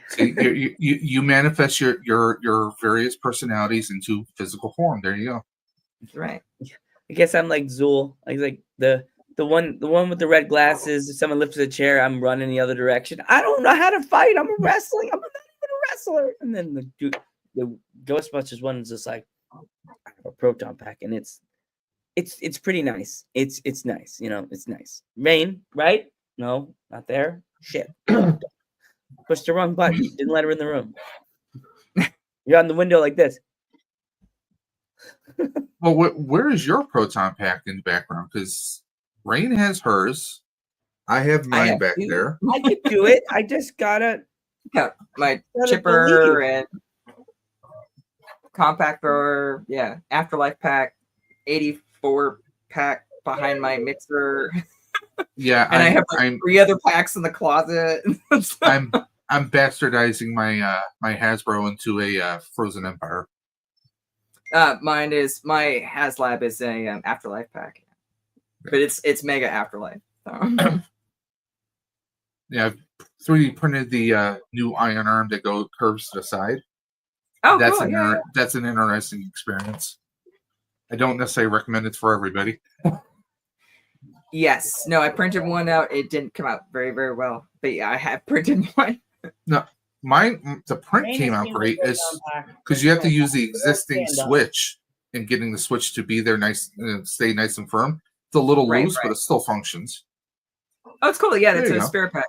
See, you manifest your various personalities into physical form. There you go. That's right. I guess I'm like Zool. Like the one with the red glasses. If someone lifts a chair, I'm running the other direction. I don't know how to fight. I'm wrestling. I'm not even a wrestler. And then the Ghostbusters one is just like a proton pack, and it's pretty nice. It's nice. It's nice. Rain, right? No, not there. Shit. Pushed the wrong button. Didn't let her in the room. You're on the window like this. Well, where is your proton pack in the background? Because Rain has hers. I have mine back there. I could do it. I just gotta. Yeah, my chipper and compact thrower. Yeah, Afterlife pack, 84 pack behind my mixer. Yeah, and I have like 3 other packs in the closet. I'm bastardizing my my Hasbro into a Frozen Empire. My HasLab is a Afterlife pack, but it's Mega Afterlife. So. Yeah, I've 3D printed the new iron arm that curves to the side. Oh, that's cool. That's an interesting experience. I don't necessarily recommend it for everybody. Yes, no, I printed one out. It didn't come out very, very well, but yeah, I have printed one. No, the print came out great, because you have to use the existing switch and getting the switch to be there nice, stay nice and firm. It's a little loose, but it still functions. Oh, it's cool. Yeah, that's a spare pack.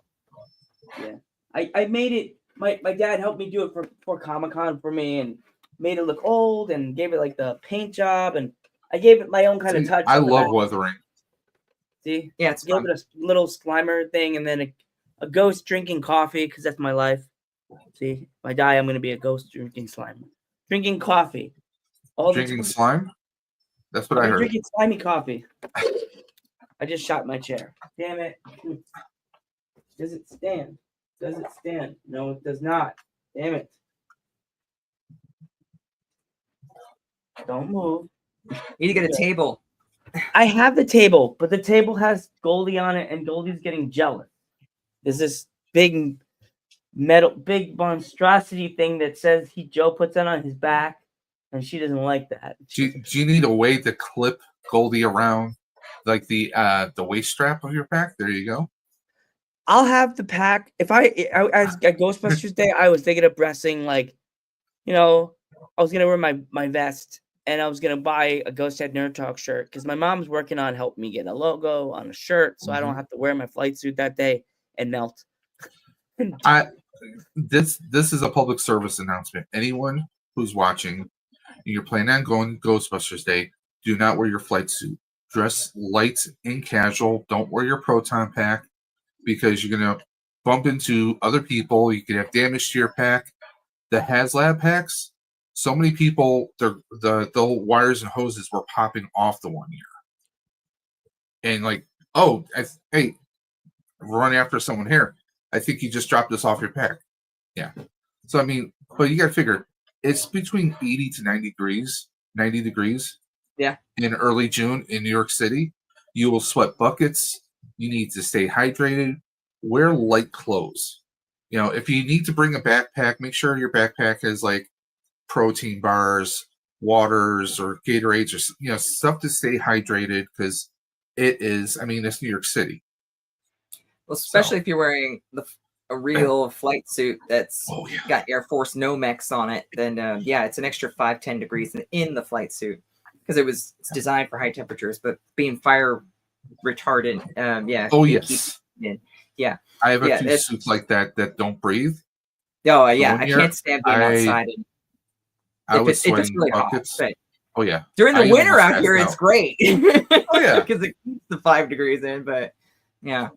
Yeah, I made it. My dad helped me do it for Comic-Con for me and made it look old and gave it like the paint job, and I gave it my own kind of touch. I love weathering. See, yeah, it's gave it a little Slimer thing, and then a ghost drinking coffee because that's my life. See, if I die, I'm gonna be a ghost drinking Slimer, drinking coffee. Drinking slime? That's what I heard. Drinking slimy coffee. I just shot my chair. Damn it! Does it stand? Does it stand? No, it does not. Damn it! Don't move. You need to get a table. I have the table, but the table has Goldie on it, and Goldie's getting jealous. There's this big monstrosity thing that says Joe puts that on his back, and she doesn't like that. Do you need a way to clip Goldie around, like the waist strap of your pack? There you go. I'll have the pack. If at Ghostbusters Day, I was thinking of dressing like, I was gonna wear my vest. And I was going to buy a Ghost Head Nerd Talk shirt because my mom's working on helping me get a logo on a shirt so I don't have to wear my flight suit that day and melt. This is a public service announcement. Anyone who's watching and you're planning on going to Ghostbusters Day, do not wear your flight suit. Dress light and casual. Don't wear your proton pack because you're going to bump into other people. You could have damage to your pack. The HasLab packs, so many people, the wires and hoses were popping off the one year. And like, hey, we're running after someone here. I think you just dropped this off your pack. Yeah. So, I mean, but you got to figure, it's between 80 to 90 degrees. Yeah. In early June in New York City. You will sweat buckets. You need to stay hydrated. Wear light clothes. If you need to bring a backpack, make sure your backpack has like protein bars, waters, or Gatorades, or stuff to stay hydrated because it's New York City. Well, especially if you're wearing a real flight suit that's got Air Force Nomex on it, then it's an extra 5-10 degrees in the flight suit because it's designed for high temperatures, but being fire retardant, Oh yes. Yeah. I have a few suits like that don't breathe. Oh yeah, I can't stand being outside. I was sweating it's really buckets. Hot, oh yeah. During the winter out here, it's great. Oh yeah, because it keeps the 5 degrees in. But yeah.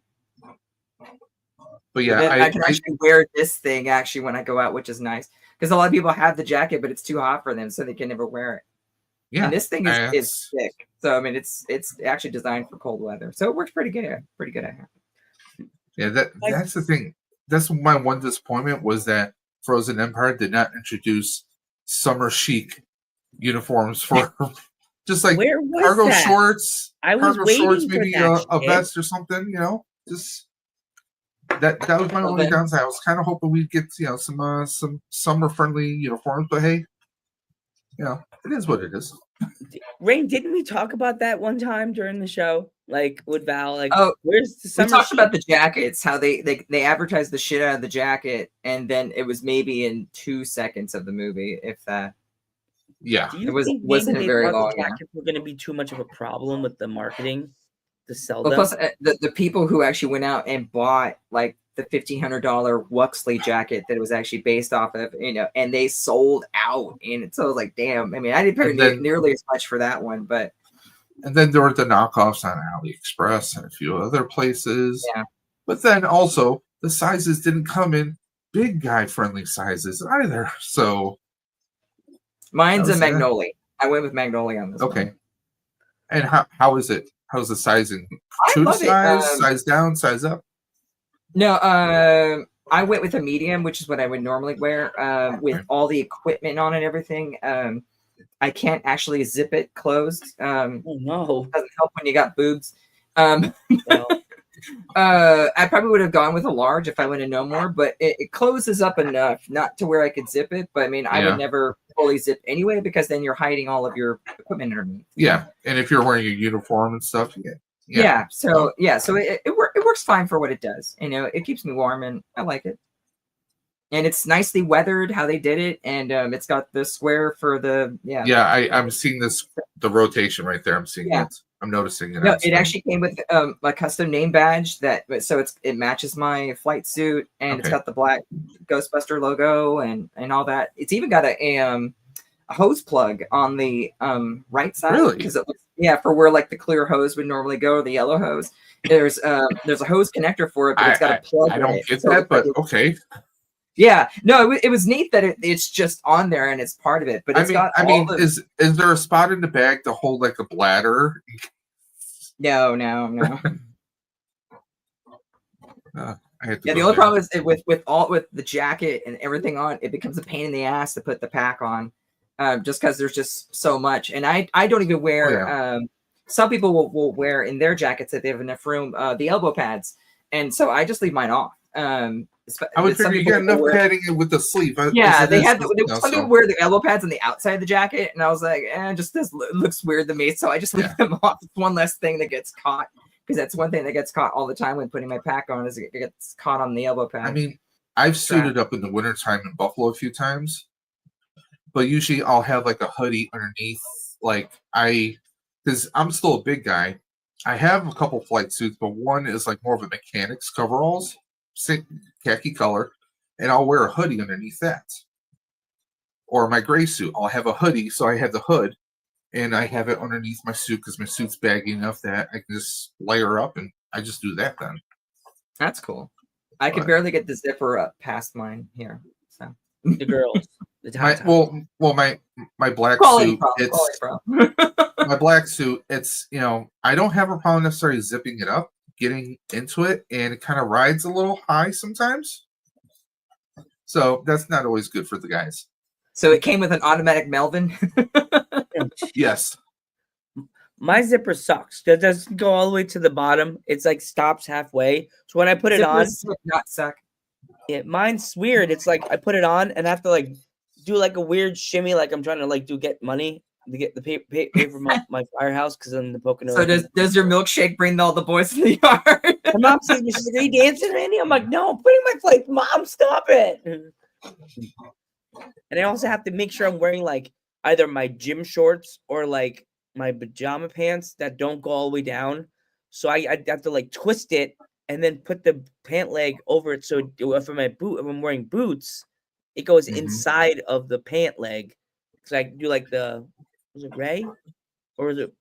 But yeah, I can actually wear this thing actually when I go out, which is nice because a lot of people have the jacket, but it's too hot for them, so they can never wear it. Yeah, and this thing is thick, so it's actually designed for cold weather, so it works pretty good. Pretty good at it. Yeah, that's the thing. That's my one disappointment was that Frozen Empire did not introduce summer chic uniforms for just like cargo shorts. I was cargo shorts, maybe a vest or something. Just that was my Well, only then- downside. I was kind of hoping we'd get some summer friendly uniforms, but hey, it is what it is. Rain, didn't we talk about that one time during the show? Like with Val, like Oh, where's the We summer? talked about the jackets, how they advertised the shit out of the jacket, and then it was maybe in 2 seconds of the movie, if that. Yeah, Do you it think wasn't maybe they very thought long, the yeah. jackets were going to be too much of a problem with the marketing to sell Well, them? plus the people who actually went out and bought like the $1,500 Wuxley jacket that it was actually based off of, and they sold out, and so I was like, damn. I mean, I didn't pay And then- nearly as much for that one, but and then there were the knockoffs on AliExpress and a few other places. Yeah. But then also the sizes didn't come in big guy friendly sizes either. So mine's That a was, Magnolia. I went with Magnolia on this one. okay. And how is it? How's the sizing? I True to love it. size, size down, size up? No, I went with a medium, which is what I would normally wear, with Okay. all the equipment on and everything. I can't actually zip it closed. Oh no! Doesn't help when you got boobs. Um, Well, I probably would have gone with a large if I would have known more, but it closes up enough not to where I could zip it. But I mean, I Yeah. would never fully zip anyway, because then you're hiding all of your equipment underneath. Yeah. And if you're wearing a uniform and stuff, Yeah. So it works fine for what it does. It keeps me warm, and I like it. And it's nicely weathered how they did it, and it's got the square for the I'm seeing the rotation right there. I'm seeing Yeah. it. I'm noticing it. No, on it screen. actually came with a custom name badge so it matches my flight suit, and it's Okay. got the black Ghostbuster logo and all that. It's even got a hose plug on the right side. Really? Because for where like the clear hose would normally go, the yellow hose. There's a hose connector for it, but it's got a plug. I in don't it. get So that, it's but like okay. yeah, no, it was neat that it's just on there and it's part of it. But it's got all the is there a spot in the bag to hold like a bladder? no. I had to Yeah, go the only there. problem is with the jacket and everything on, it becomes a pain in the ass to put the pack on, just because there's just so much. And I don't even wear. Some people will wear in their jackets if they have enough room the elbow pads, and so I just leave mine off. I would some figure you people get enough wear- padding with the sleeve. Yeah, As it they is, had you know, some people so- wear the elbow pads on the outside of the jacket, and I was like, just this looks weird to me, so I just leave Yeah. them off. It's one less thing that gets caught, because that's one thing that gets caught all the time when putting my pack on is it gets caught on the elbow pad. I mean, I've suited up in the wintertime in Buffalo a few times, but usually I'll have like a hoodie underneath. Because I'm still a big guy. I have a couple flight suits, but one is like more of a mechanic's coveralls, khaki color, and I'll wear a hoodie underneath that. Or my gray suit, I'll have a hoodie, so I have the hood, and I have it underneath my suit because my suit's baggy enough that I can just layer up, and I just do that then. That's cool. I can But- barely get the zipper up past mine here. So the girls, the My top. my black quality suit, problem. it's Quality problem. my black suit, it's I don't have a problem necessarily zipping it up, getting into it, and it kind of rides a little high sometimes. So that's not always good for the guys. So it came with an automatic Melvin. Yes. My zipper sucks. That doesn't go all the way to the bottom. It's like stops halfway. So when I put it on, Zippers would not suck. mine's weird. It's like I put it on and I have to like do like a weird shimmy, like I'm trying to like get money to get the pay for my firehouse because I'm the Pocono. So does your milkshake bring all the boys to the yard? My mom says, she's like, "Are you dancing, Randy?" I'm like, "No, I'm putting my flight." Mom, stop it. And I also have to make sure I'm wearing like either my gym shorts or like my pajama pants that don't go all the way down. So I have to like twist it and then put the pant leg over it. So if I'm wearing boots, it goes Mhm. inside of the pant leg. So I do like was it Ray or is it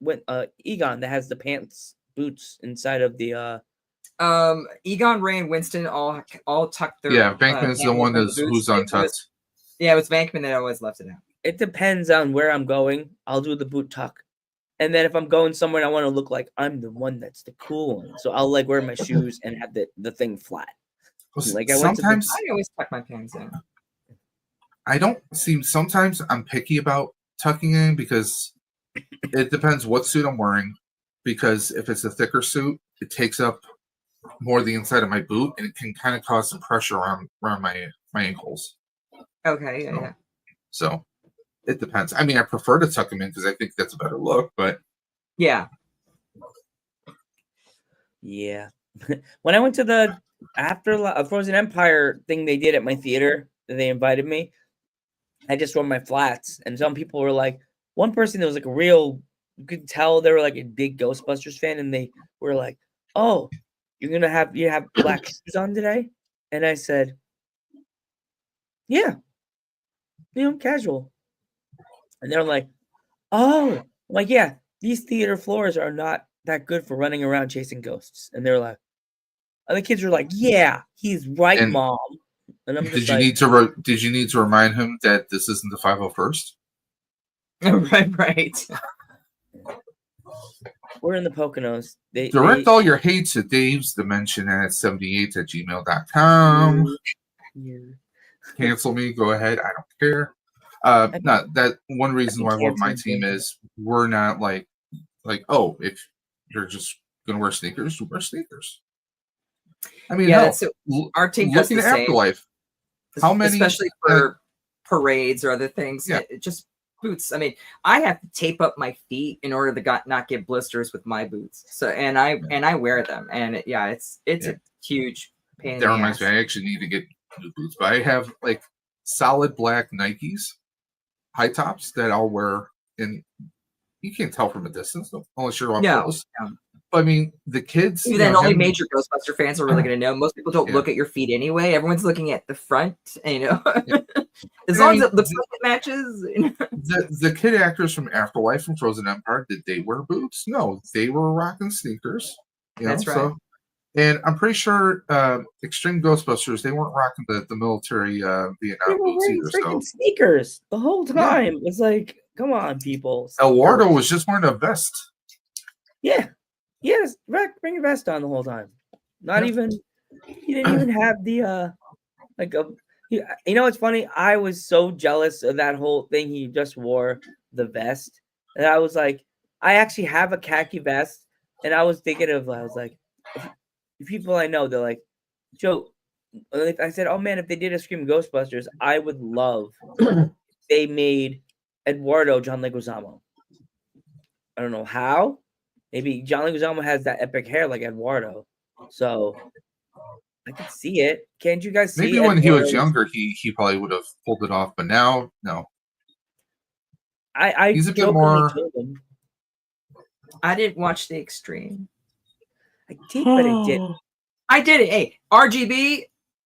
Egon that has the pants boots inside of the Egon, Ray, and Winston all tucked their. Yeah, Bankman's the pants one in who's boots. untucked. Yeah, it was Bankman that always left it out. It depends on where I'm going. I'll do the boot tuck. And then if I'm going somewhere and I want to look like I'm the one that's the cool one. So I'll like wear my shoes and have the thing flat. Like, I went to the- Sometimes I always tuck my pants in. sometimes I'm picky about tucking in because it depends what suit I'm wearing. Because if it's a thicker suit, it takes up more the inside of my boot, and it can kind of cause some pressure around my ankles. Okay, yeah. So it depends. I mean, I prefer to tuck them in because I think that's a better look, but Yeah. Yeah. When I went to the Frozen Empire thing they did at my theater, they invited me. I just wore my flats, and some people were like, one person that was like a real, you could tell they were like a big Ghostbusters fan, and they were like, "Oh, you have black shoes on today?" And I said, "Yeah, casual." And they're like, "Oh," I'm like, "Yeah, these theater floors are not that good for running around chasing ghosts." And they're like, and the kids were like, "Yeah, he's right, And Mom." And I'm just did you like, did you need to remind him that this isn't the 501st? Right. we're in the Poconos. Direct all your hate to Dave's Dimension at 78@gmail.com. Yeah. Cancel me, go ahead. I don't care. Not that one reason why I love my team is we're not like, oh, if you're just gonna wear sneakers, wear sneakers. I mean, Yeah, hell, that's our team does looking the at same. Afterlife. How many, especially for parades or other things? Yeah. Just boots. I mean, I have to tape up my feet in order to not get blisters with my boots. So, and I wear them, and it's a huge pain in that the reminds me, ass. I actually need to get new boots, but I have like solid black Nikes, high tops that I'll wear, and you can't tell from a distance unless you're up close. No. But I mean, the kids. Even then, only major Ghostbuster fans are really going to know. Most people don't Yeah. look at your feet anyway. Everyone's looking at the front, Yeah. As long as it looks like it matches. The kid actors from Afterlife and Frozen Empire, did they wear boots? No, they were rocking sneakers. That's right. So, and I'm pretty sure Extreme Ghostbusters, they weren't rocking the military Vietnam They were boots wearing either. freaking So sneakers the whole time. It's like, come on, people. Eduardo was just wearing a vest. Yeah. Yes, bring your vest on the whole time. Not even, he didn't even have the you know what's funny? I was so jealous of that whole thing. He just wore the vest, and I was like, I actually have a khaki vest, and I was thinking of, I was like, people I know, they're like, Joe. I said, oh man, if they did a Scream Ghostbusters, I would love if they made Eduardo John Leguizamo. I don't know how. Maybe John Leguizamo has that epic hair like Eduardo, so I can see it. Can't you guys see? Maybe when he was younger, he probably would have pulled it off, but now, no. I He's a bit more. Told him. I didn't watch the Extreme. I did, but I didn't. I did it. Hey, RGB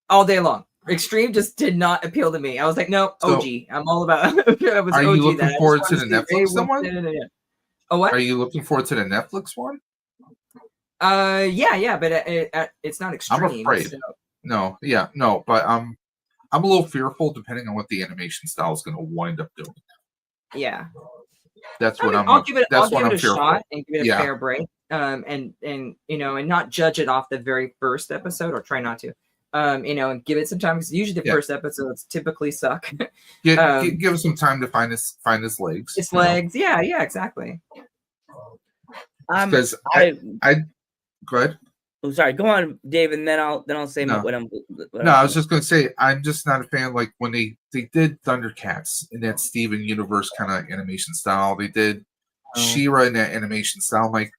all day long. Extreme just did not appeal to me. I was like, no, OG. I'm all about. Are you looking forward to the Netflix one? Oh, what? Are you looking forward to the Netflix one? Yeah, but it's not Extreme. I'm afraid. So. No, but I'm a little fearful depending on what the animation style is going to wind up doing. Yeah, that's what I'm. I'll give it a fearful. shot and give it a fair break. And not judge it off the very first episode, or try not to. And give it some time, because usually the first episodes typically suck. Give it some time to find his legs. Its legs, yeah, exactly. Because I go ahead. Oh, sorry, go on, Dave, and then I'll say what I'm. I was just going to say I'm just not a fan. Like when they did Thundercats in that Steven Universe kind of animation style, they did She-Ra in that animation style. I'm like,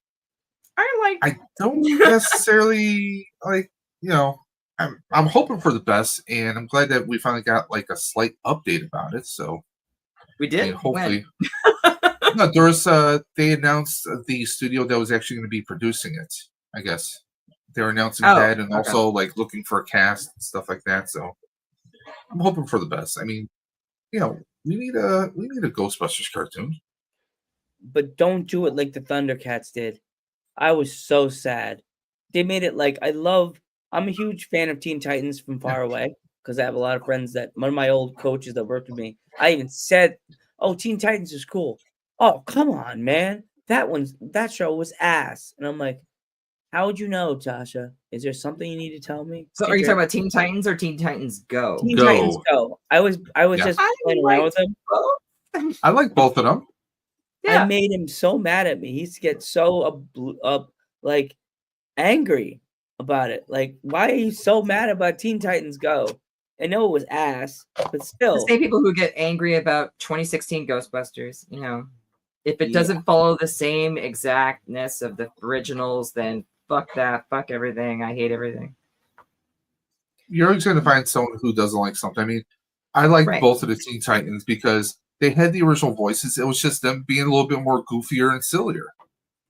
I don't necessarily like. I'm hoping for the best, and I'm glad that we finally got like a slight update about it. So we did. Hopefully, no. There was they announced the studio that was actually going to be producing it. I guess they're announcing that, and also like looking for a cast and stuff like that. So I'm hoping for the best. I mean, we need a Ghostbusters cartoon, but don't do it like the Thundercats did. I was so sad. They made it like I'm a huge fan of Teen Titans from far away, because I have a lot of friends one of my old coaches that worked with me. I even said, "Oh, Teen Titans is cool." Oh, come on, man. That show was ass. And I'm like, how would you know, Tasha? Is there something you need to tell me? So are you talking about Teen Titans or Teen Titans Go? Teen Titans Go. I was just playing around with him. I like both of them. Yeah. I made him so mad at me. He used to get so like angry. about it. Like, why are you so mad about Teen Titans Go? I know it was ass, but The still. same people who get angry about 2016 Ghostbusters, if it Yeah. doesn't follow the same exactness of the originals, then fuck that, fuck everything. I hate everything. You're always going to find someone who doesn't like something. I mean, I like Right. both of the Teen Titans because they had the original voices. It was just them being a little bit more goofier and sillier.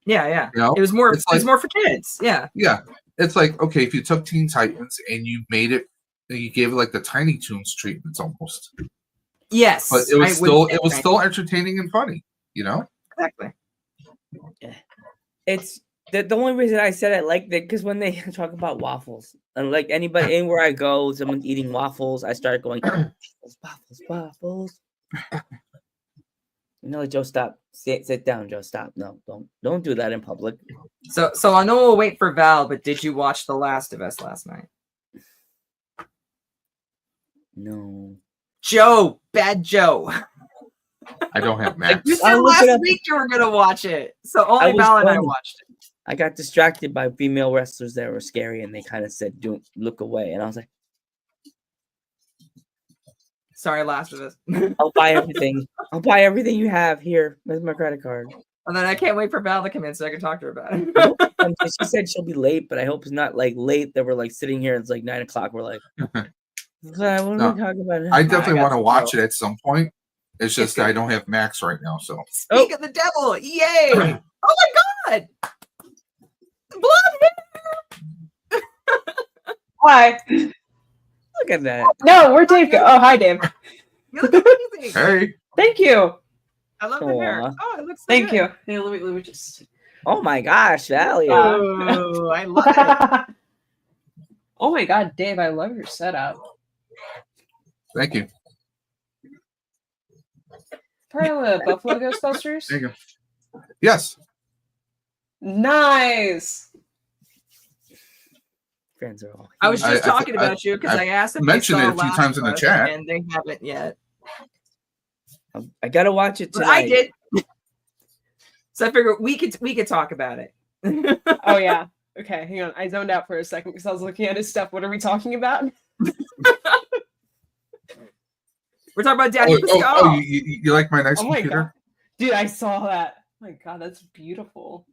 Yeah. You know? It was more. It's It was like- more for kids. Yeah. Yeah. It's like, okay, if you took Teen Titans and you made it, and you gave it like the Tiny Toons treatments almost, Yes. but it was I still would say it was that. still entertaining and funny. You know? Exactly. It's the only reason I said I like that because when they talk about waffles, and like anywhere I go, someone's eating waffles, I start going waffles. No, Joe, stop. Sit down, Joe. Stop. No, don't do that in public. So I know we'll wait for Val, but did you watch The Last of Us last night? No. Joe, bad Joe. I don't have Max. You said I'll look it last up. week you were gonna watch it, so I only was Val and I going. watched it. I got distracted by female wrestlers that were scary, and they kind of said, "Don't look away," and I was like, Sorry, Last of Us. And "I'll buy everything. I'll buy everything you have here. Where's my credit card?" then I can't wait for Val to come in so I can talk to her about it. She said she'll be late, but I hope it's not like late that we're like sitting here. And it's like 9 o'clock. We're like, what are No, we talking about? I definitely got want to some watch Joe. it at some point. It's just good. I don't have Max right now, so Speak of the devil, yay! Oh my god! Blood! Hi. Look at that. No, where'd Dave go? Oh, hi, Dave. You look amazing. hey, Thank you. I love the hair. Aw. Oh, it looks so Thank good. you. Yeah, let me just. Oh my gosh, Valley. Oh, I love it. Oh my God, Dave, I love your setup. thank you. Part of the Buffalo Ghostbusters. There you go. Yes, Nice. Friends are all. I was I- just I- talking I- about you because I asked if they mentioned saw it a few Last times of in the Us, chat. and they haven't yet. I gotta watch it But tonight. I did. So I figured we could talk about it. Oh yeah. Okay, hang on. I zoned out for a second because I was looking at his stuff. What are we talking about? We're talking about Daddy Pascal. oh, you like my nice Oh my computer? God, dude, I saw that. Oh my God, that's beautiful.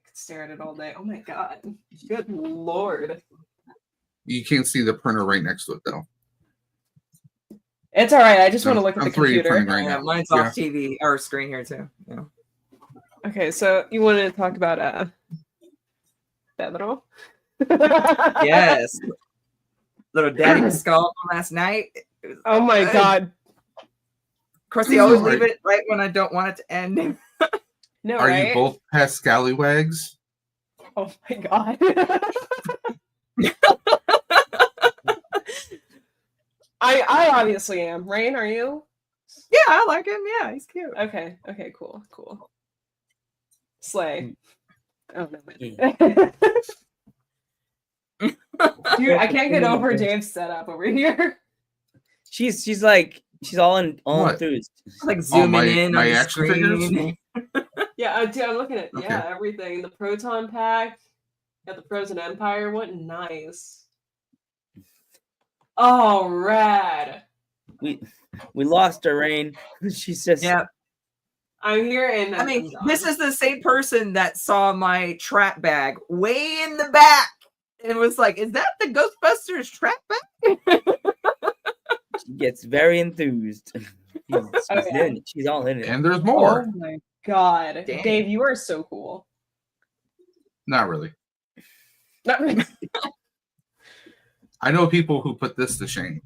I could stare at it all day. Oh my God. Good Lord. You can't see the printer right next to it though. It's all right. I just want to I'm- look at I'm the 3D computer. printing right Yeah, now. mine's Yeah. off TV or screen here too. Yeah. Okay, so you wanted to talk about Pedro? Yes. Little Daddy Pascal from last night. It was Oh my good. God. Of course, they always Sorry. leave it right when I don't want it to end. No, Are right? you both past scallywags? Oh my God. I obviously am. Rain, are you? Yeah, I like him. Yeah, he's cute. Okay. Okay. Cool. Cool. Slay. Oh no, Yeah. man. Dude, I can't get over Dave's setup over here. She's like she's all What? enthused. Like zooming my- in my on the action figures? screen. Yeah, dude, I'm looking at Okay. everything. The Proton Pack, got the Frozen Empire. What nice. Oh, rad. We lost her, Rain. She's just Yeah, I'm here and I mean, this is the same person that saw my trap bag way in the back and was like, "Is that the Ghostbusters trap bag?" she gets very enthused. She's Okay. in it. She's all in it. And there's more. Oh my God. Dang. Dave, you are so cool. Not really. Not really. I know people who put this to shame.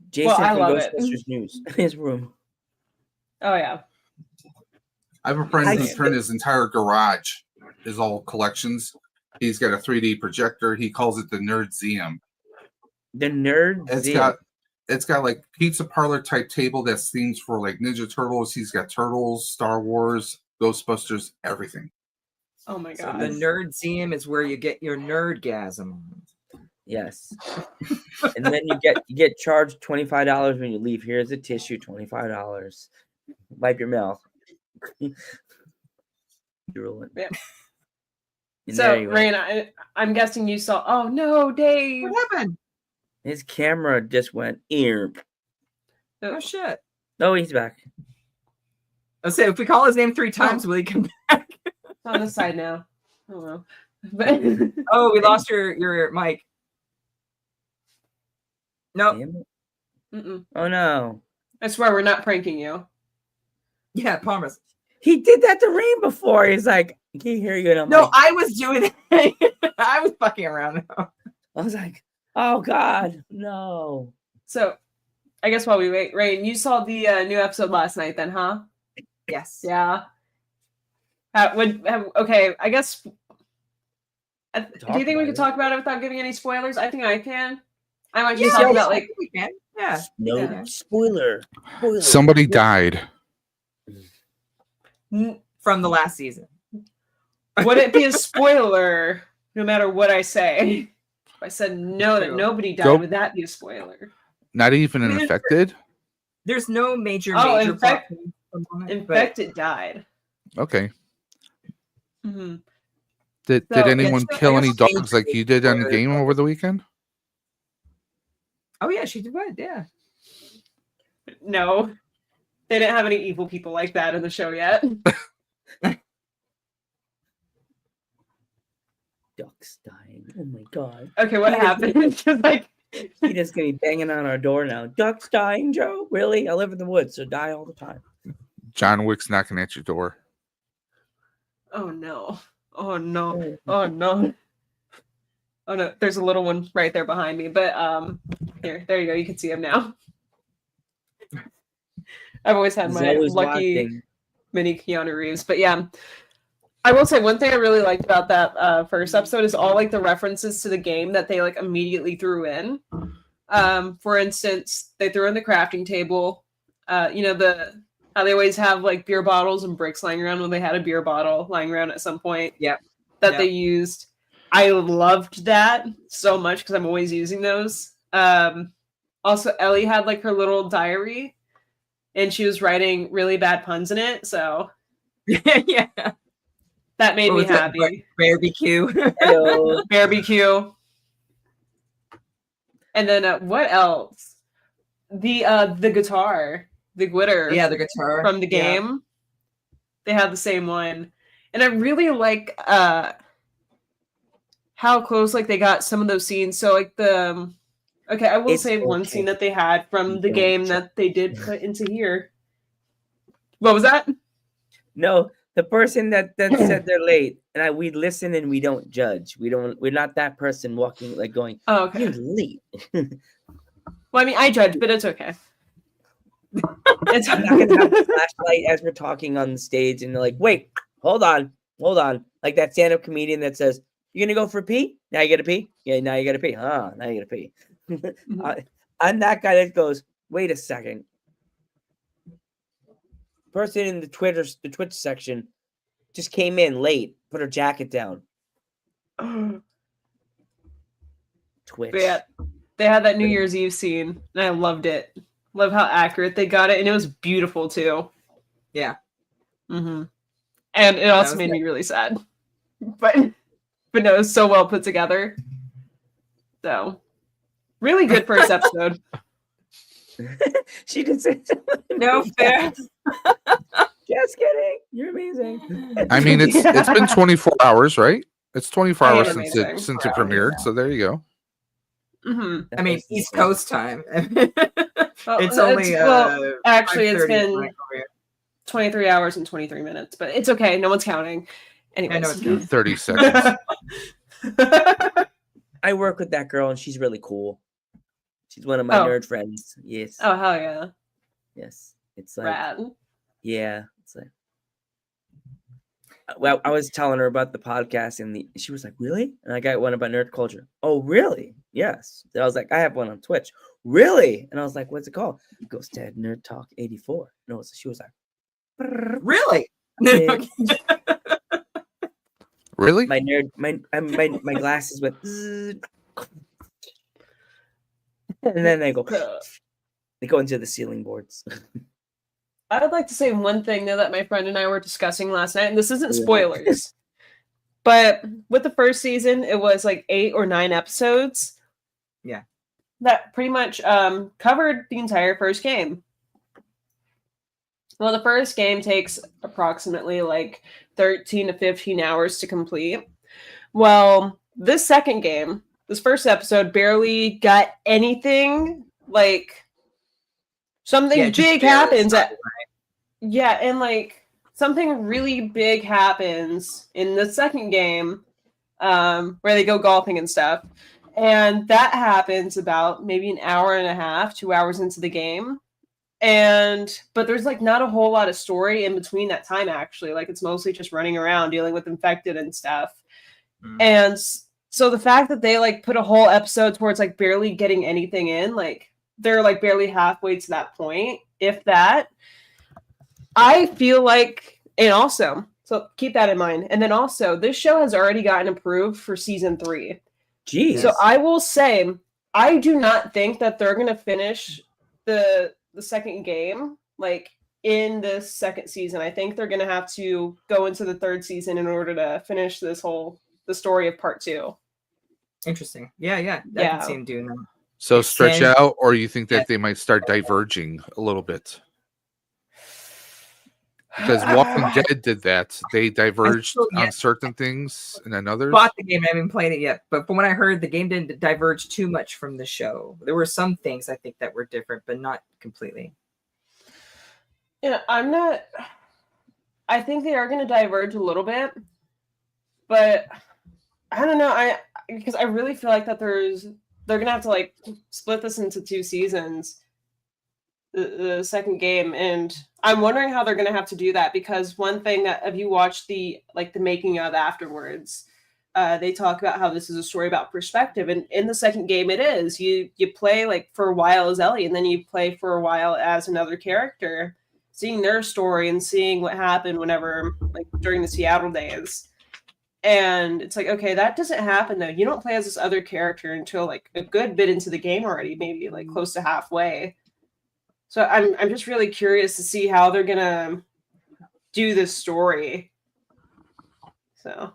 Jason Well, I from love it. Ghostbusters News. His room. Oh yeah. I have a friend I who see. turned his entire garage is all collections. He's got a 3D projector. He calls it the Nerdseum. The nerd. It's got like pizza parlor type table that's themed for like Ninja Turtles. He's got Turtles, Star Wars, Ghostbusters, everything. Oh my So God. the Nerdseum is where you get your nerdgasm. Yes. And then you get charged $25 when you leave. Here's a tissue, $25. Wipe your mouth. drooling. Yeah. And So, there he went. Rain, I'm guessing you saw. Oh no, Dave! What happened? His camera just went ear. Oh shit! Oh, he's back. I say if we call his name 3 times, will he come back? It's on the side now. Oh well. But Oh, we lost your mic. Nope. Damn it. mm-mm. Oh no. I swear we're not pranking you. Yeah, promise. He did that to Rain before. He's like, I can't hear you. And I'm No, like, I was doing it. I was fucking around. I was like, oh God, no. So, I guess while we wait, Rain, you saw the new episode last night, then, huh? Yes. Yeah. Okay, I guess. Do you think we could talk about it without giving any spoilers? I think I can. I might just talk about like. we can. Yeah. No Yeah. spoiler. Somebody died. From the last season. Would it be a spoiler no matter what I say? If I said no, that True. nobody died, Go- would that be a spoiler? Not even I mean, infected. There's no major Oh, major infect- plot component, In but fact, it died. Okay. Mm-hmm. Did So, anyone it's- kill I any guess dogs major like you did on the spoilers, game but- over the weekend? oh yeah, she did what? Yeah. No, they didn't have any evil people like that in the show yet. Ducks dying. Oh my God. Okay, what happened? 'Cause, like, He just gonna be banging on our door now. Ducks dying, Joe? Really? I live in the woods, so die all the time. John Wick's knocking at your door. oh no, oh no, oh no, oh no. There's a little one right there behind me, but there you go. You can see him now. I've always had He's my always lucky watching. mini Keanu Reeves, but yeah. I will say one thing I really liked about that first episode is all like the references to the game that they like immediately threw in. For instance, they threw in the crafting table. You know how they always have like beer bottles and bricks lying around. When they had a beer bottle lying around at some point, Yep. that Yep. they used. I loved that so much because I'm always using those. Also, Ellie had like her little diary, and she was writing really bad puns in it. So yeah. that made What me was it? happy. Barbecue. Hello. Barbecue. And then what else? The guitar, the glitter yeah, the guitar from the Yeah. game. They had the same one. And I really like how close like they got some of those scenes. So like okay, I will It's say one okay. scene that they had from the Don't game judge. that they did put into here. What was that? No, the person that said they're late, and we listen and we don't judge. We're not that person walking like going, Oh, okay. you're late. Well, I mean, I judge, but it's okay. It's I'm not gonna have a flashlight as we're talking on the stage, and they're like, wait, hold on. Like that stand-up comedian that says, "You're gonna go for a pee? Now you gotta pee? Yeah, now you gotta pee. Now you gotta pee." I'm that guy that goes, wait a second. Person in the Twitch section just came in late, put her jacket down. Twitch. But yeah, they had that New Year's Eve scene, and I loved it. Love how accurate they got it, and it was beautiful too. Yeah. Mm-hmm. And it also was made good. me really sad. But no, it was so well put together. So, really good first episode. She did say something. No fair. Just kidding. You're amazing. I mean, it's been 24 hours, right? It's 24 I am hours since amazing. it 24 hours, premiered. yeah. So there you go. Mm-hmm. I mean, East Coast time. Well, it's only actually it's 5:30 been over here. 23 hours and 23 minutes, but it's okay. No one's counting. Anyways. I know it's good. 30 seconds. I work with that girl and she's really cool. She's one of my Oh. nerd friends. Yes. Oh, hell yeah. Yes. It's like, Rad. yeah. It's like, well, I was telling her about the podcast and she was like, really? And I got one about nerd culture. Oh, really? Yes. And I was like, I have one on Twitch. Really? And I was like, what's it called? It goes to Nerd Talk 84. No, she was like, "Brrr." Really? Yeah. Really? my nerd, my glasses went, "Zzz." And then they go into the ceiling boards. I would like to say one thing though that my friend and I were discussing last night, and this isn't Yeah. spoilers, but with the first season, it was like 8 or 9 episodes. Yeah. That pretty much covered the entire first game. Well, the first game takes approximately like 13 to 15 hours to complete. Well, this second game, this first episode barely got anything. Like something Yeah, just big barely happens started, yeah, and like something really big happens in the second game, where they go golfing and stuff. And that happens about maybe an hour and a half, 2 hours into the game. But there's like not a whole lot of story in between that time, actually. Like it's mostly just running around dealing with infected and stuff. Mm. And so the fact that they like put a whole episode towards like barely getting anything in, like they're like barely halfway to that point, if that. I feel like, and also, so keep that in mind. And then also, this show has already gotten approved for season 3. Jeez. So I will say, I do not think that they're going to finish the second game like in this second season. I think they're going to have to go into the third season in order to finish the story of part 2. Interesting. Yeah. I Yeah. can see him doing that. So stretch Extend- out, or you think that Yeah. they might start diverging a little bit? Because Walking Dead did that. They diverged still- yeah. on certain things and then others. Bought the game. I haven't played it yet, but from what I heard, the game didn't diverge too much from the show. There were some things I think that were different, but not completely. Yeah, I think they are going to diverge a little bit, but I don't know. Because I really feel like that they're going to have to like split this into 2 seasons, the second game, and I'm wondering how they're going to have to do that, because one thing that if you watch the making of afterwards, they talk about how this is a story about perspective, and in the second game it is. You play like for a while as Ellie, and then you play for a while as another character, seeing their story and seeing what happened whenever, like during the Seattle days. And it's like, okay, that doesn't happen though. You don't play as this other character until like a good bit into the game already, maybe like close to halfway. So I'm just really curious to see how they're gonna do this story. So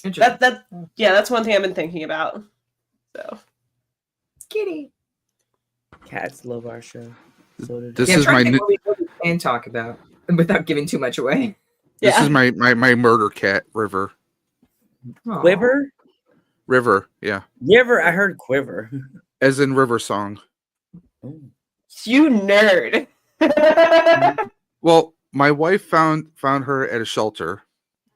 Interesting. that's one thing I've been thinking about. So Kitty. Cats love our show. So did This Yeah, I'm is trying my to new, think what we can talk about without giving too much away. this yeah. is my murder cat, River. Aw. Quiver? River, yeah. River, I heard quiver. As in River Song. Oh. You nerd. Well, my wife found her at a shelter.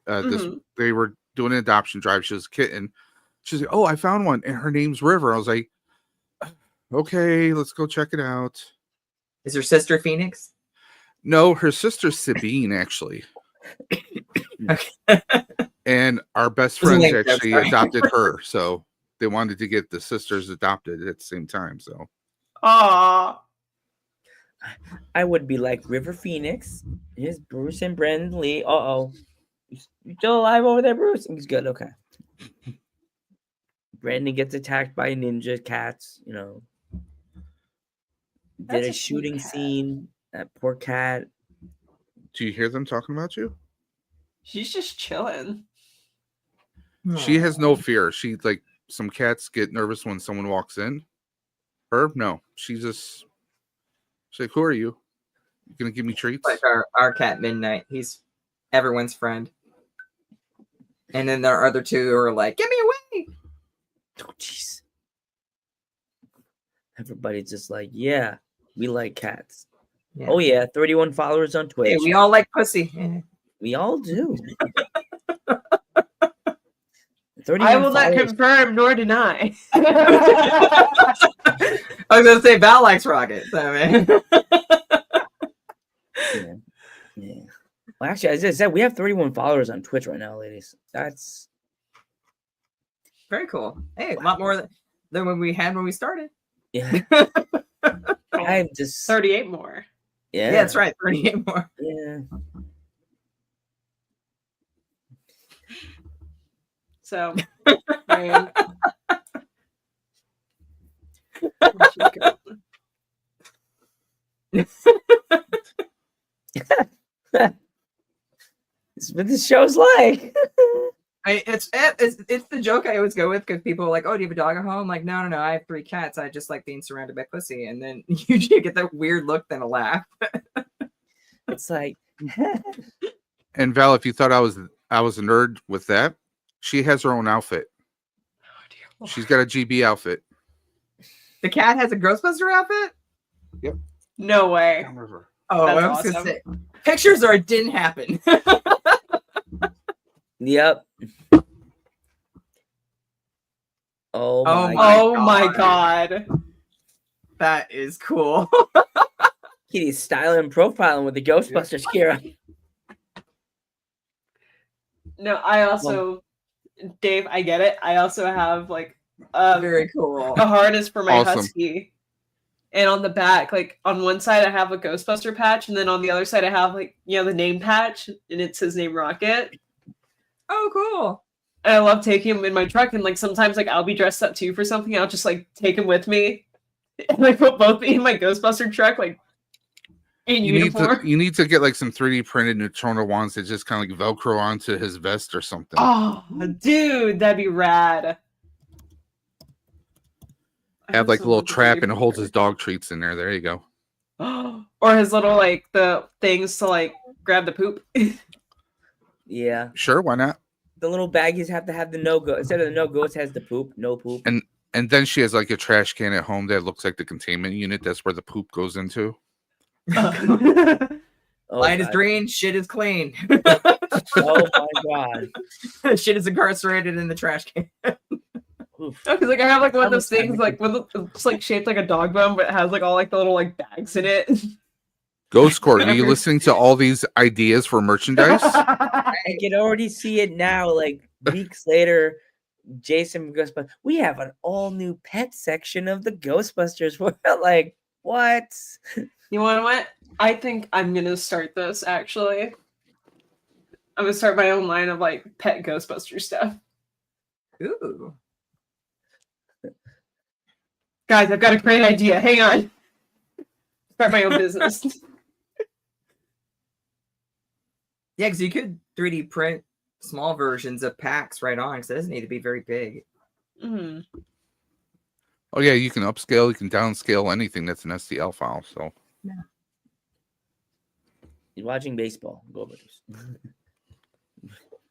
Mhm. They were doing an adoption drive. She was a kitten. She's like, "Oh, I found one, and her name's River." I was like, "Okay, let's go check it out." Is her sister Phoenix? No, her sister's Sabine, actually. And our best Wasn't friends named Deb, actually sorry. adopted her, so they wanted to get the sisters adopted at the same time. So Aw. I would be like River Phoenix. Here's Bruce and Brandon Lee. Uh-oh. You still alive over there, Bruce? He's good, okay. Brandon gets attacked by ninja cats, you know. Did That's a a cute shooting cat. scene. That poor cat. do you hear them talking about you? She's just chilling. She has no fear. She like some cats get nervous when someone walks in. Her, no. She's like, "Who are you? You gonna give me treats?" Like our cat Midnight. He's everyone's friend. And then there are other two who are like, "Get me away!" Oh, jeez. Everybody's just like, yeah, we like cats. Yeah. Oh, yeah, 31 followers on Twitch. Hey, we all like pussy. Eh. We all do. I will not followers. confirm nor deny. I was gonna say Val likes rockets. I mean, Yeah. Yeah. Well, actually, as I said, we have 31 followers on Twitch right now, ladies. That's very cool. Hey, a lot more than when we had when we started. yeah. I'm just 38 more. yeah. Yeah, that's right. 38 more. Yeah. So, man. what the show's like. It's the joke I always go with because people are like, "Oh, do you have a dog at home?" I'm like, no, I have 3 cats. I just like being surrounded by pussy, and then you get that weird look, then a laugh. It's like, And Val, if you thought I was a nerd with that, she has her own outfit. She's got a GB outfit. The cat has a Ghostbuster outfit. No way. Oh, That's I was gonna awesome. say pictures or it didn't happen. yep. Oh my, Oh my god. That is cool. Kitty's styling and profiling with the Ghostbusters Kira. No, I also, Dave, I get it. I also have like a Very cool. harness for my Awesome. husky. And on the back, like on one side I have a Ghostbuster patch, and then on the other side I have like, the name patch, and it says name Rocket. Oh, cool. And I love taking him in my truck, and like sometimes like I'll be dressed up too for something. I'll just like take him with me, and like put both in my Ghostbuster truck, like in uniform. You need to get like some 3D printed neutrona wands that just kind of like Velcro onto his vest or something. Oh, dude, that'd be rad. I Have like a little some trap 3D and it holds printer. his dog treats in there. There you go. Or his little like the things to like grab the poop. Yeah. Sure, why not? The little baggies have to have the no go. Instead of the no go, it has the poop, no poop. And then she has like a trash can at home that looks like the containment unit. That's where the poop goes into. Oh, Light is God. green, shit is clean. Oh my God. Shit is incarcerated in the trash can. Oof. Because like I have like one of those Almost things like it's like shaped like a dog bone, but it has like all like the little like bags in it. Ghost Court, are you listening to all these ideas for merchandise? I can already see it now. Like weeks later, Jason Ghostbusters. We have an all new pet section of the Ghostbusters. We're like, what? You want what? I think I'm gonna start this actually. I'm gonna start my own line of like pet Ghostbuster stuff. Ooh. Guys, I've got a great idea. Hang on. Start my own business. Yeah, because you could 3D print small versions of packs right on, because it doesn't need to be very big. Mhm. Oh yeah, you can upscale, you can downscale anything that's an STL file. So You're watching baseball. Go over this.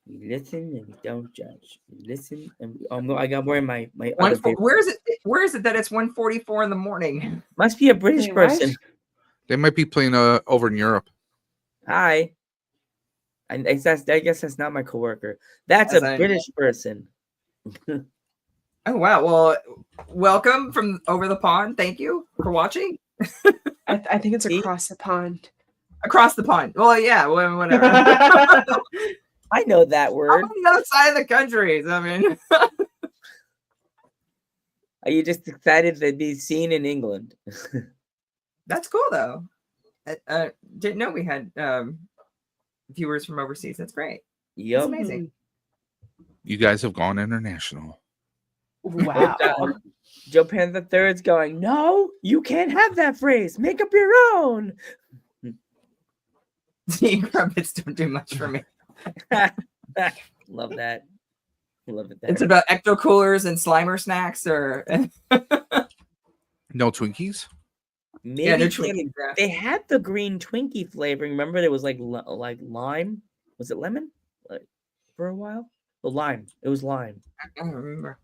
We listen and we don't judge. We listen and I got wearing my other favorite. Where is it? Where is it that it's 1:44 in the morning? Must be a British Wait, what? person. they might be playing over in Europe. Hi. I guess that's not my coworker. That's Yes, a I- British person. Oh wow! Well, welcome from over the pond. Thank you for watching I think it's See? across the pond. across the pond. Well, yeah, whatever. I know that I'm word. on the other side of the country. I mean, Are you just excited to be seen in England? that's cool though. Didn't know we had viewers from overseas. That's great. That's Yep. amazing. You guys have gone international. Wow. Joe Pan the Third's going, no, you can't have that phrase. Make up your own. The crumpets don't do much for me. Love that. Love it. It's There. about ecto coolers and Slimer snacks, or No Twinkies? Maybe yeah, they're they, Twinkies. Yeah. they had the green Twinkie flavoring. Remember, there was like lime. Was it lemon? Like for a while. The lime. It was lime. I don't remember.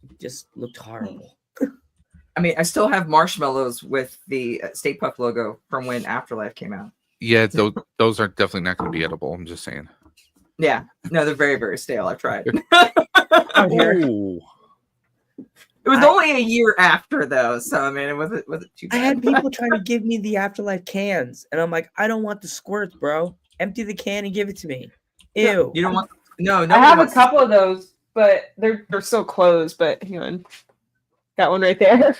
It just looked horrible. I mean, I still have marshmallows with the Stay Puft logo from when Afterlife came out. Yeah, those are definitely not going to be edible. I'm just saying. Yeah, no, they're very, very stale. I've tried. Ooh. It was I- only a year after though, so I mean, it wasn't too I bad. had people trying to give me the Afterlife cans, and I'm like, I don't want the squirts, bro. Empty the can and give it to me. Ew. You don't want? No, I nobody have a wants- couple of those, but they're still closed. But hang on, got one right there.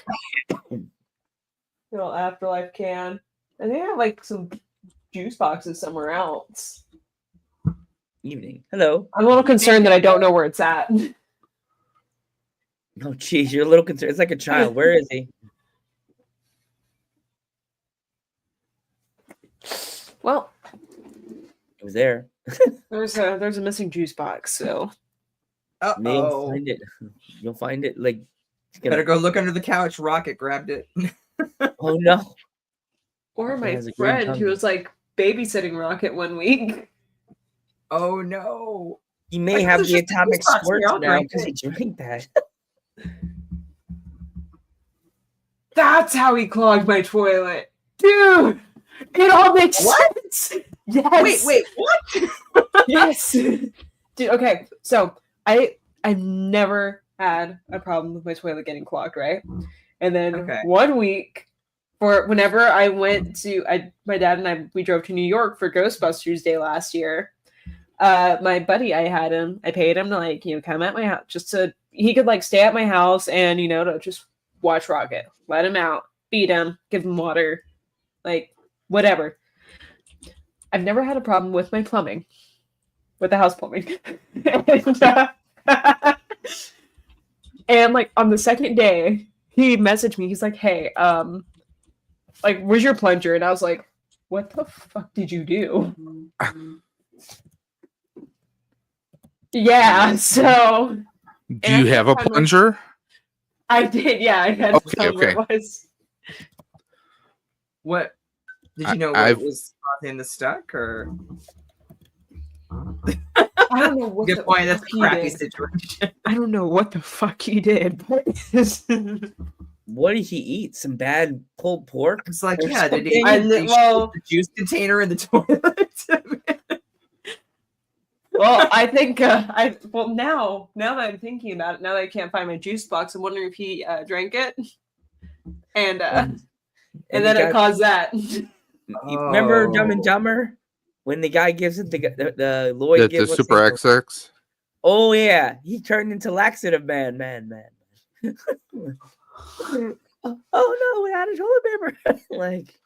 Little Afterlife can. I think I have like some juice boxes somewhere else. Evening. Hello. I'm a little concerned that I don't know where it's at. Oh, geez, you're a little concerned. It's like a child. Where is he? Well, It was there. There's a missing juice box. So You'll Uh-oh. find it. You'll find it. Like, it's gonna- Better go look under the couch. Rocket grabbed it. oh no. or It my has a green friend who tongue. was like babysitting Rocket one week. Oh no. He may Like, have it's the just a atomic juice box, we squirts all now drank because he it. drank that. That's how he clogged my toilet, dude. It all makes What? sense. Yes. Wait, what? Yes. Dude, okay. So I've never had a problem with my toilet getting clogged, right? And then Okay. 1 week, for whenever I went to my dad and we drove to New York for Ghostbusters Day last year. My buddy, I paid him to like, come at my house just so he could like stay at my house and to just watch Rocket, let him out, feed him, give him water, like whatever. I've never had a problem with my plumbing, with the house plumbing. And like on the second day, he messaged me. He's like, "Hey, like, where's your plunger?" And I was like, "What the fuck did you do?" Yeah, so Do you have a plunger? I did. Yeah, I had to Okay, tell him what okay. it was. What? Did you know what I've- was causing the stuck, or? I don't know what Good the point. That's fuck a he crappy did. situation. I don't know what the fuck he did. but- What did he eat? Some bad pulled pork? It's like, Or yeah, did he, something? did he Well- shoot the juice container in the toilet? Well, I think now that I'm thinking about it, now that I can't find my juice box, I'm wondering if he drank it, and then it caused that. You remember Dumb and Oh. Dumber when the guy gives it the Lloyd The gives what's Super his name? XX? Oh yeah, he turned into laxative man. Oh no, we had a toilet paper. Like,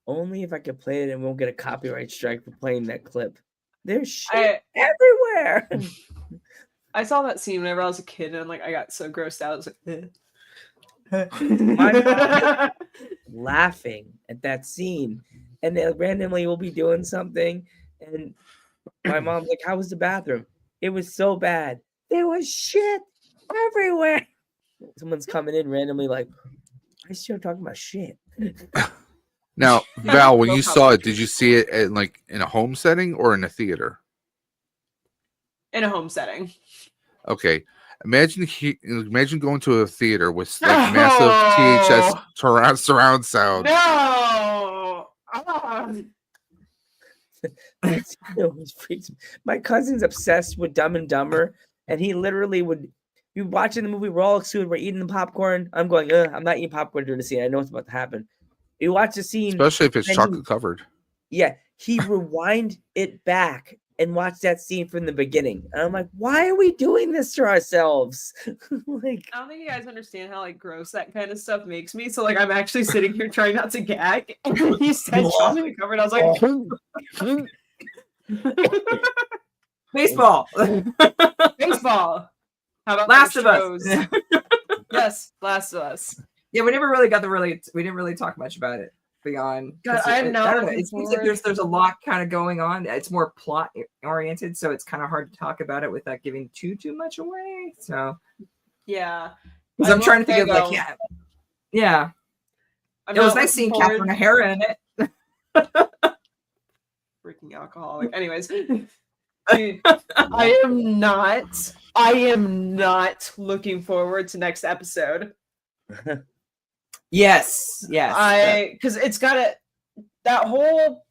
only if I could play it and won't get a copyright strike for playing that clip. There's shit everywhere. I saw that scene whenever I was a kid, and I got so grossed out. I was like, My mom laughing at that scene, and then randomly we'll be doing something, and my mom's like, "How was the bathroom?" It was so bad. There was shit everywhere. Someone's coming in randomly, like, "I still talking about shit." Now, Val, when No you saw it, did you see it in a home setting or in a theater? in a home setting. Okay. Imagine going to a theater with like massive THS surround sound. No. It always freaks me. My cousin's obsessed with Dumb and Dumber, and he literally would be watching the movie. We're all excited. We're eating the popcorn. I'm going, I'm not eating popcorn during the scene. I know what's about to happen. You watch the scene, Especially if it's and chocolate covered. yeah, he rewind it back and watch that scene from the beginning. And I'm like, why are we doing this to ourselves? Like, I don't think you guys understand how gross that kind of stuff makes me. So I'm actually sitting here trying not to gag. And then he said chocolate covered. I was like, Baseball. baseball. How about Last those of Us. shows? Yes, Last of Us. Yeah, we never really we didn't really talk much about it beyond. 'cause God, I'm not I don't know. looking It seems like forward- there's a lot kind of going on. It's more plot oriented, so it's kind of hard to talk about it without giving too much away. So, Yeah. because I'm will trying to think say, of like, though, yeah. I'm It was not nice seeing looking forward- Catherine O'Hara in it. Freaking alcoholic. Anyways, dude, I am not looking forward to next episode. Yes, Because it's got that whole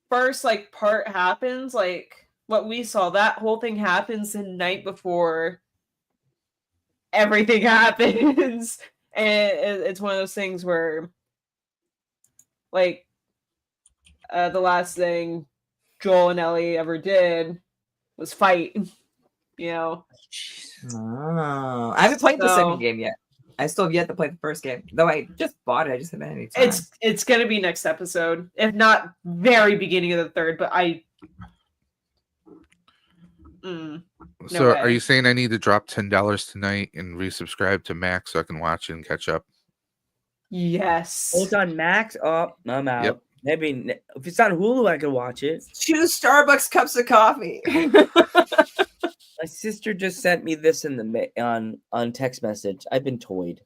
first part happens, what we saw, that whole thing happens the night before everything happens. And it's one of those things where the last thing Joel and Ellie ever did was fight, Oh, I haven't played the So- second game yet. I still have yet to play the first game, though I just bought it. I just haven't had any time. It's gonna be next episode, if not very beginning of the third. But So are way. you saying I need to drop $10 tonight and resubscribe to Max so I can watch it and catch up? yes, hold on, Max. Oh, I'm out. Yep. Maybe if it's on Hulu, I could watch it. 2 Starbucks cups of coffee. My sister just sent me this in the on text message. I've been toyed.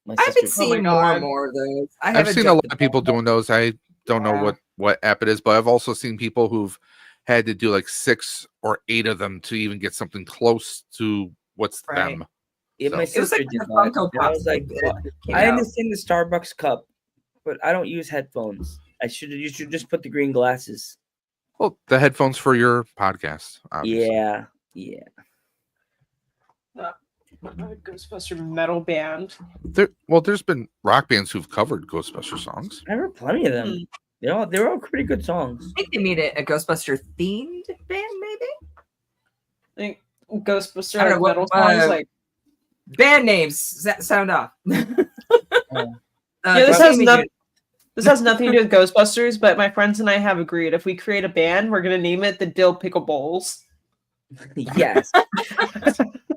My I've been sister. seeing more God. and more of those. I've seen a lot of people doing those. I don't know Yeah. what app it is, but I've also seen people who've had to do like 6 or 8 of them to even get something close to what's Right. them. Yeah, my So- It was sister like did the that. Funko and I Pops was like, that well, came I out. understand the Starbucks cup, but I don't use headphones. You should just put the green glasses. Well, the headphones for your podcast, obviously. Yeah. Ghostbuster metal band. There's been rock bands who've covered Ghostbuster songs. I heard plenty of them. They're all pretty good songs. I think they made it a Ghostbuster themed band, maybe. I think Ghostbuster I don't know like, what- metal songs like Band names sound off. Yeah, this has Jamie nothing. did- This has nothing to do with Ghostbusters, but my friends and I have agreed if we create a band, we're gonna name it the Dill Pickle Bowls. Yes,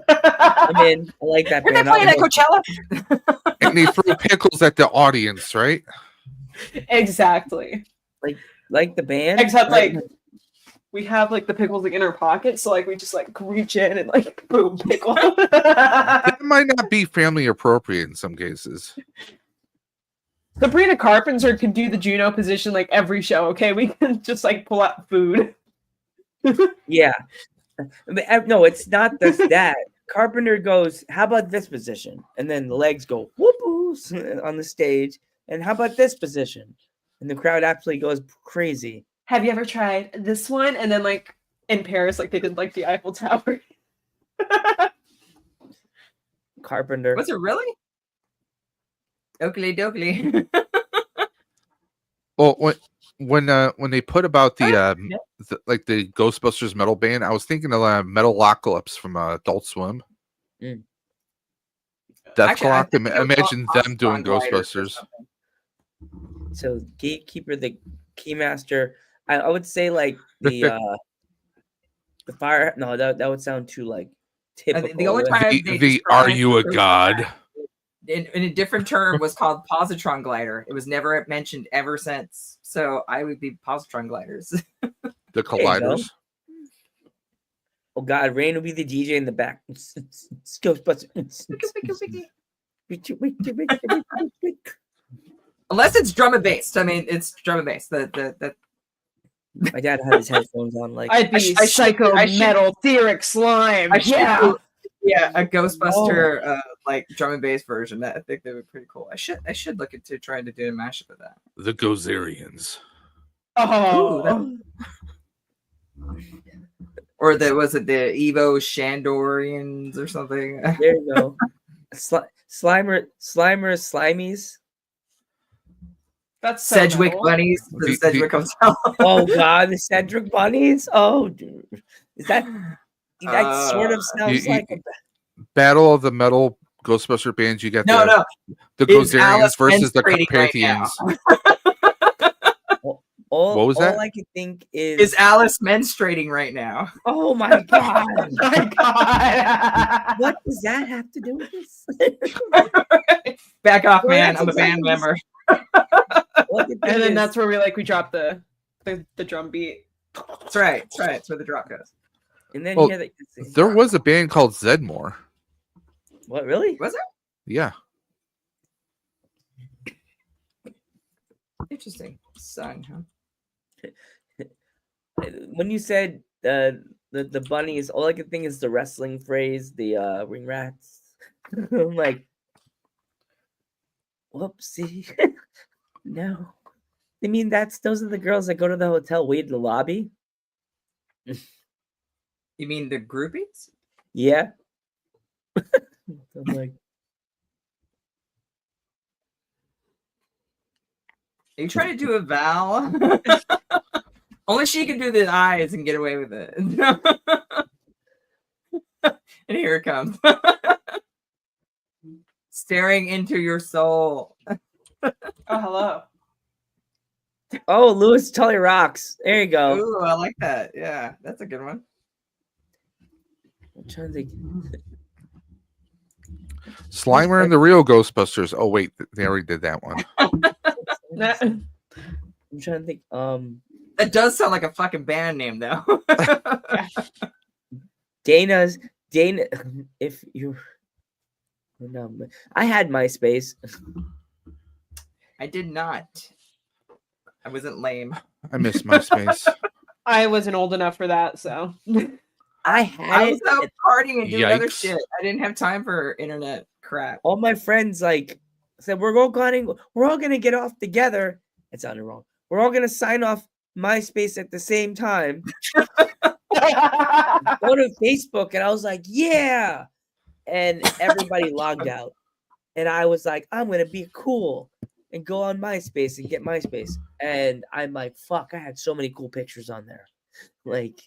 I'm in. I like that We're not band. playing at Coachella. And they throw pickles at the audience, right? Exactly. Like the band. Except Right? like we have like the pickles like in our pockets, so like we just like reach in and like boom pickle. That might not be family appropriate in some cases. Sabrina Carpenter can do the Juno position like every show. Okay, we can just like pull out food. Yeah. No, it's not that. Carpenter goes, how about this position? And then the legs go whoop on the stage. And how about this position? And the crowd absolutely goes crazy. Have you ever tried this one? And then like in Paris, like they did like the Eiffel Tower. Carpenter. Was it really? Oakley dokley. Well, when they put about the the Ghostbusters metal band, I was thinking of Metalocalypse from Adult Swim. Mm. Death Actually, I Clock. think it was Imagine on them doing Gliders or Ghostbusters. something. So Gatekeeper, the Keymaster. I would say like the fire. No, that would sound too like typical. The only time they The Are described You a Ghost God? Rider in a different term was called positron glider. It was never mentioned ever since. So I would be positron gliders. The you go. Colliders. Oh God, Rain will be the DJ in the back. It's Ghostbusters. Unless it's drum and bass. I mean, it's drum and bass. The My dad had his headphones on. Like I'd be I should- psycho I should- metal theoric slime. I should Yeah. do- yeah, a Ghostbuster like drum and bass version. That I think that would be pretty cool. I should look into trying to do a mashup of that. The Gozerians. Oh, Or was it the Evo Shandorians or something? there you go. Slimer Slimies. that's so Sedgwick metal. bunnies. The- The Sedgwick Hotel. Oh God, the Cedric bunnies. Oh, dude. Is that sort of sounds You- like Battle of the Metal Ghostbuster bands. You got No, no. the Is Gozerians Alice versus the menstruating right now? Carpathians. all. What was that? All I can think Is Alice menstruating right now? oh my God, My God. what does that have to do with this? Back off, Well, man. that's I'm a band exactly- member. All I can think And then is- that's where we drop the drum beat. That's right. That's right. That's where the drop goes. and then Well, here they, There was a band called Zedmore. what really? Was it? Yeah. Interesting. Song, huh? When you said the bunnies, all I can think is the wrestling phrase, the ring rats. I'm like, whoopsie. No. I mean those are the girls that go to the hotel, wait in the lobby. You mean the groupies? Yeah. I'm like, Are you trying to do a Val? Only she can do the eyes and get away with it. And here it comes. Staring into your soul. Oh, hello. oh, Louis Tully rocks. There you go. Ooh, I like that. Yeah, that's a good one. I'm trying to think. Slimer and the Real Ghostbusters. Oh wait, they already did that one. I'm trying to think. That does sound like a fucking band name, though. Dana. If you, no, I had MySpace. I did not. I wasn't lame. I miss MySpace. I wasn't old enough for that, so I had I it. was out partying and doing other Yikes. shit. I didn't have time for internet crap. All my friends like said we're all gonna get off together. It sounded wrong. We're all gonna sign off MySpace at the same time. Go to Facebook, and I was like, yeah. And everybody logged out. And I was like, I'm gonna be cool and go on MySpace and get MySpace. And I'm like, fuck, I had so many cool pictures on there. Like,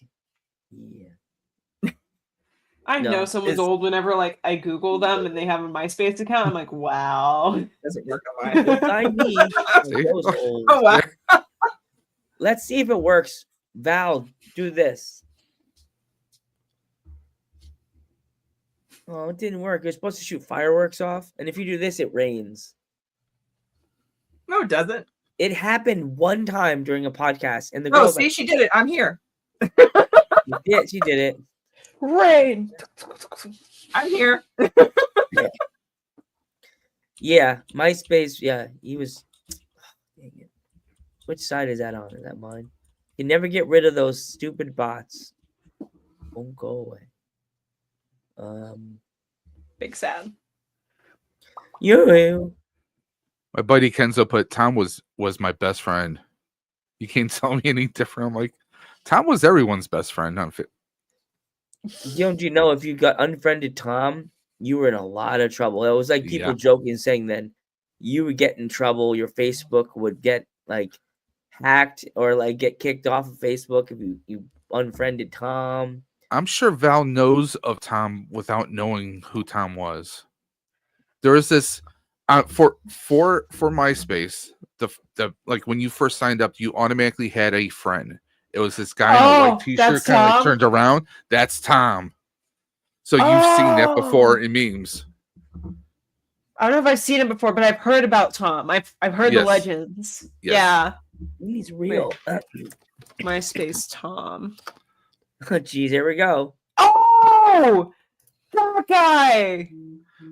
yeah. I No, know someone's it's- old whenever like I Google them and they have a MySpace account. I'm like, wow. Doesn't work on mine. Find me. See? Those old. Oh, wow. Let's see if it works. Val, do this. Oh, it didn't work. You're supposed to shoot fireworks off. And if you do this, it rains. No, it doesn't. It happened one time during a podcast. And the No, girl see, she did it. I'm here. yeah, she did it. Rain. I'm here. Yeah, MySpace. Yeah, he was. Dang it. Which side is that on? Is that mine? You never get rid of those stupid bots. Won't go away. Big sad. You. My buddy Kenzo put Tom was my best friend. You can't tell me any different. I'm like, Tom was everyone's best friend. Don't you know if you got unfriended Tom, you were in a lot of trouble. It was like people Yeah. joking, saying then you would get in trouble. Your Facebook would get like hacked or like get kicked off of Facebook if you unfriended Tom. I'm sure Val knows of Tom without knowing who Tom was. There is this for MySpace. The like when you first signed up, you automatically had a friend. It was this guy in a Oh, white t-shirt, that's kind of like Tom? turned around. That's Tom. So you've seen that before in memes. I don't know if I've seen it before, but I've heard about Tom. I've heard the Yes. legends. Yes. Yeah. He's real. MySpace Tom. Jeez, here we go. Oh, that guy.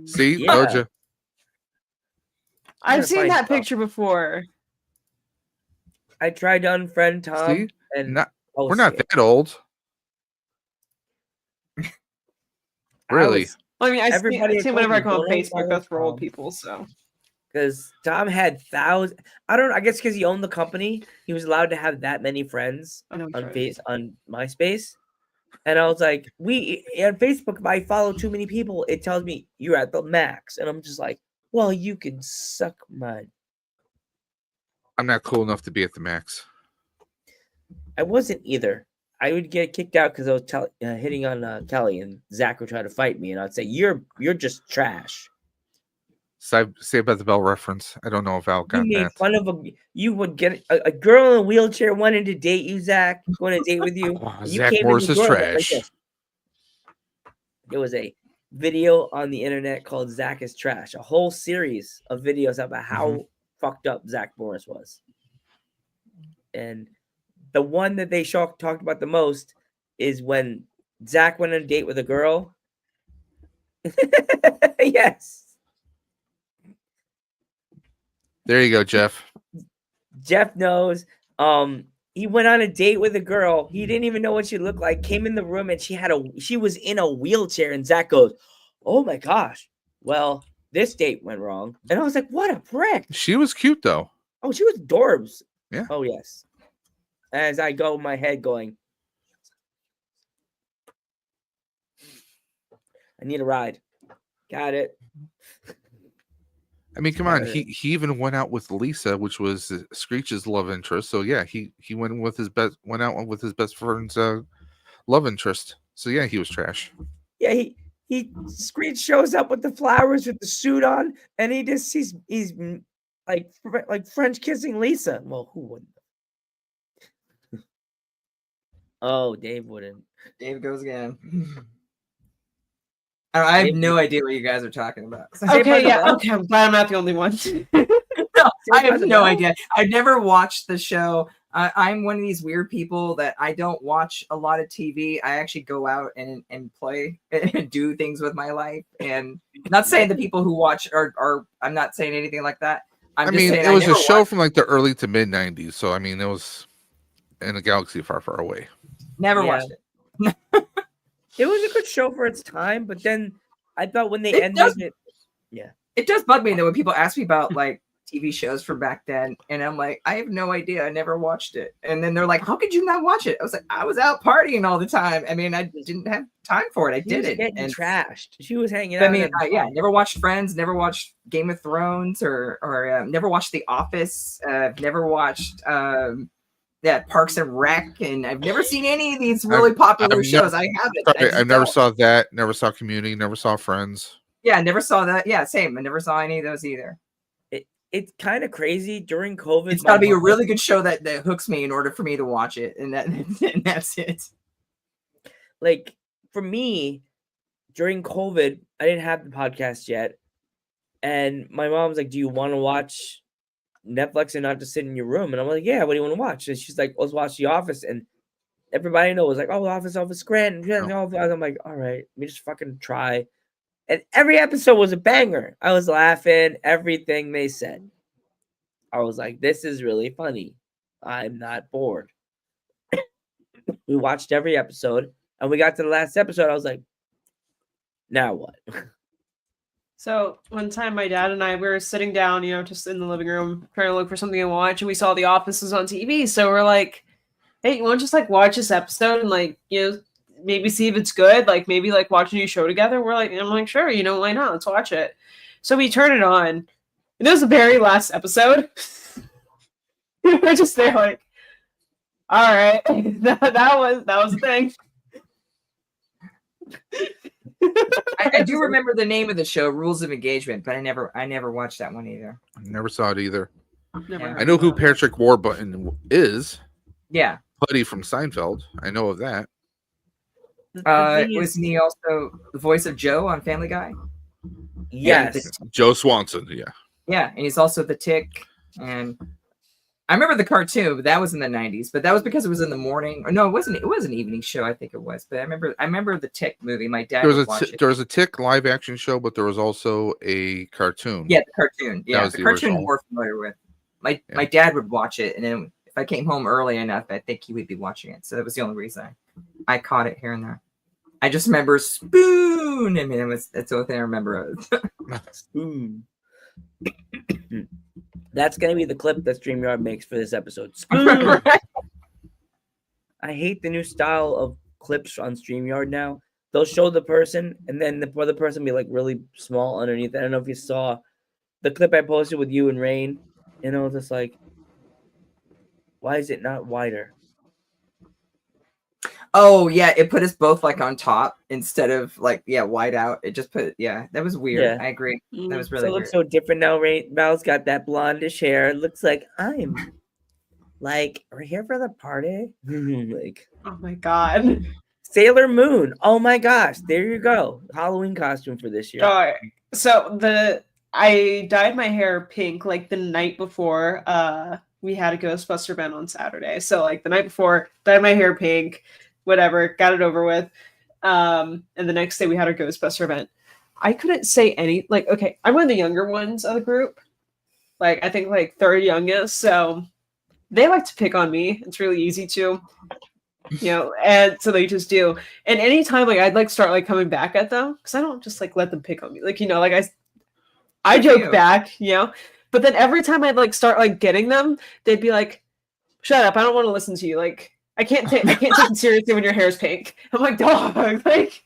See, Yeah. told you. I'm I've gonna seen find that Tom. picture before. I tried to unfriend Tom, See, and not, I was we're not scared. that old. Really? Well, I mean, I Everybody see told whenever me, I go on "Don't Facebook, unfollow that's for old Tom." people. So Because Tom had thousands. I don't know. I guess because he owned the company, he was allowed to have that many friends I know. on MySpace. And I was like, on Facebook, if I follow too many people, it tells me you're at the max. And I'm just like, well, you can suck my. I'm not cool enough to be at the max. I wasn't either. I would get kicked out because I was hitting on Kelly, and Zach would try to fight me, and I'd say, "You're just trash." Say about the Bell reference. I don't know if Val You got made that. fun of you would get a girl in a wheelchair wanted to date you, Zach. Going to date with you. Oh, You Zach came in Morris the is door like trash. this. There was a video on the internet called Zach is Trash, a whole series of videos about how fucked up Zach Morris was. And the one that they talked about the most is when Zach went on a date with a girl. Yes. There you go, Jeff. Jeff knows. He went on a date with a girl. He didn't even know what she looked like. Came in the room and she was in a wheelchair. And Zach goes, "Oh my gosh. Well, this date went wrong." And I was like, "What a prick." She was cute though. Oh, she was Dorbs. Yeah. Oh yes. As I go in my head going, I need a ride. Got it. I mean, come on. He even went out with Lisa, which was Screech's love interest. So yeah, he went with his went out with his best friend's love interest. So yeah, he was trash. Yeah, he Screech shows up with the flowers with the suit on, and he's like French kissing Lisa. Well, who wouldn't? Oh, Dave wouldn't. Dave goes again. I have no idea what you guys are talking about. Okay, yeah. Okay, I'm glad I'm not the only one. I have no idea. I've never watched the show. I'm one of these weird people that I don't watch a lot of TV. I actually go out and play and do things with my life. And not saying the people who watch are I'm not saying anything like that. I'm just saying it was a never show watched- from like the early to mid '90s, so I mean, it was in a galaxy far, far away. Never Yeah. watched it. It was a good show for its time, but then I thought when they It ended does- it, It does bug me though when people ask me about like TV shows from back then, and I'm like, I have no idea. I never watched it. And then they're like, how could you not watch it? I was like, I was out partying all the time. I mean, I didn't have time for it. I she was didn't. getting And trashed. She was hanging out. I mean, in a- yeah, never watched Friends, never watched Game of Thrones, or never watched The Office. Never watched Parks and Rec, and I've never seen any of these really popular I've shows. never- I haven't. Sorry, just I never don't. saw that. Never saw Community. Never saw Friends. Yeah, never saw that. Yeah, same. I never saw any of those either. it's kind of crazy during COVID. It's my got to be a mom- really good show that hooks me in order for me to watch it, and that's it. like for me during COVID. I didn't have the podcast yet, and my mom's like, "Do you want to watch Netflix and not just sit in your room?" And I'm like, "Yeah, what do you want to watch?" And she's like, "Let's watch The Office." And everybody I know was like, "Oh, Office, Grant." I'm like, "All right, let me just fucking try." And every episode was a banger. I was laughing, everything they said. I was like, this is really funny. I'm not bored. We watched every episode, and we got to the last episode. I was like, now what? So one time, my dad and I we were sitting down, just in the living room, trying to look for something to watch, and we saw The Office was on TV. So we're like, "Hey, you want to just like watch this episode and maybe see if it's good? Like maybe like watch a new show together?" I'm like, "Sure, why not? Let's watch it." So we turn it on, and it was the very last episode. We're just there, like, all right, that was the thing. I do remember the name of the show, Rules of Engagement, but I never watched that one either. I never saw it either. Never Yeah. heard I know of who that. Patrick Warburton is. Yeah. Buddy from Seinfeld. I know of that. The thing is- Wasn't he also the voice of Joe on Family Guy? yes. Joe Swanson. Yeah. Yeah, and he's also the Tick. And I remember the cartoon, but that was in the 90s. But that was because it was in the morning. Or no, it wasn't. It was an evening show, I think it was. But I remember the Tick movie. My dad There would watch was it. there was a Tick live action show, but there was also a cartoon. Yeah, the cartoon. Yeah, was the the cartoon I'm original. more familiar with. My Yeah. dad would watch it, and then if I came home early enough, I think he would be watching it. So that was the only reason I caught it here and there. I just remember Spoon. I mean, that's the only thing I remember. Spoon. That's gonna be the clip that StreamYard makes for this episode. Spoon. Right? I hate the new style of clips on StreamYard now. They'll show the person, and then the other person be like really small underneath. I don't know if you saw the clip I posted with you and Rain. Just like, why is it not wider? Oh yeah, it put us both like on top instead of like wide out. It just put that was weird. Yeah. I agree. That was So really it weird. looks so different now. Rain Val's got that blondish hair. It looks like I'm like, we're here for the party. Like Oh my god. Sailor Moon. Oh my gosh, there you go. Halloween costume for this year. All right. So I dyed my hair pink like the night before we had a Ghostbuster event on Saturday. So like the night before, dyed my hair pink, whatever, got it over with. And the next day we had our Ghostbuster event. I couldn't say any okay, I'm one of the younger ones of the group. Like I think like third youngest. So they like to pick on me. It's really easy to. And so they just do. And anytime like I'd like start like coming back at them because I don't just like let them pick on me. Like I Good for joke you. back, but then every time I'd like start like getting them, they'd be like, "Shut up! I don't want to listen to you. Like I can't take it seriously when your hair's pink." I'm like, "Dog, like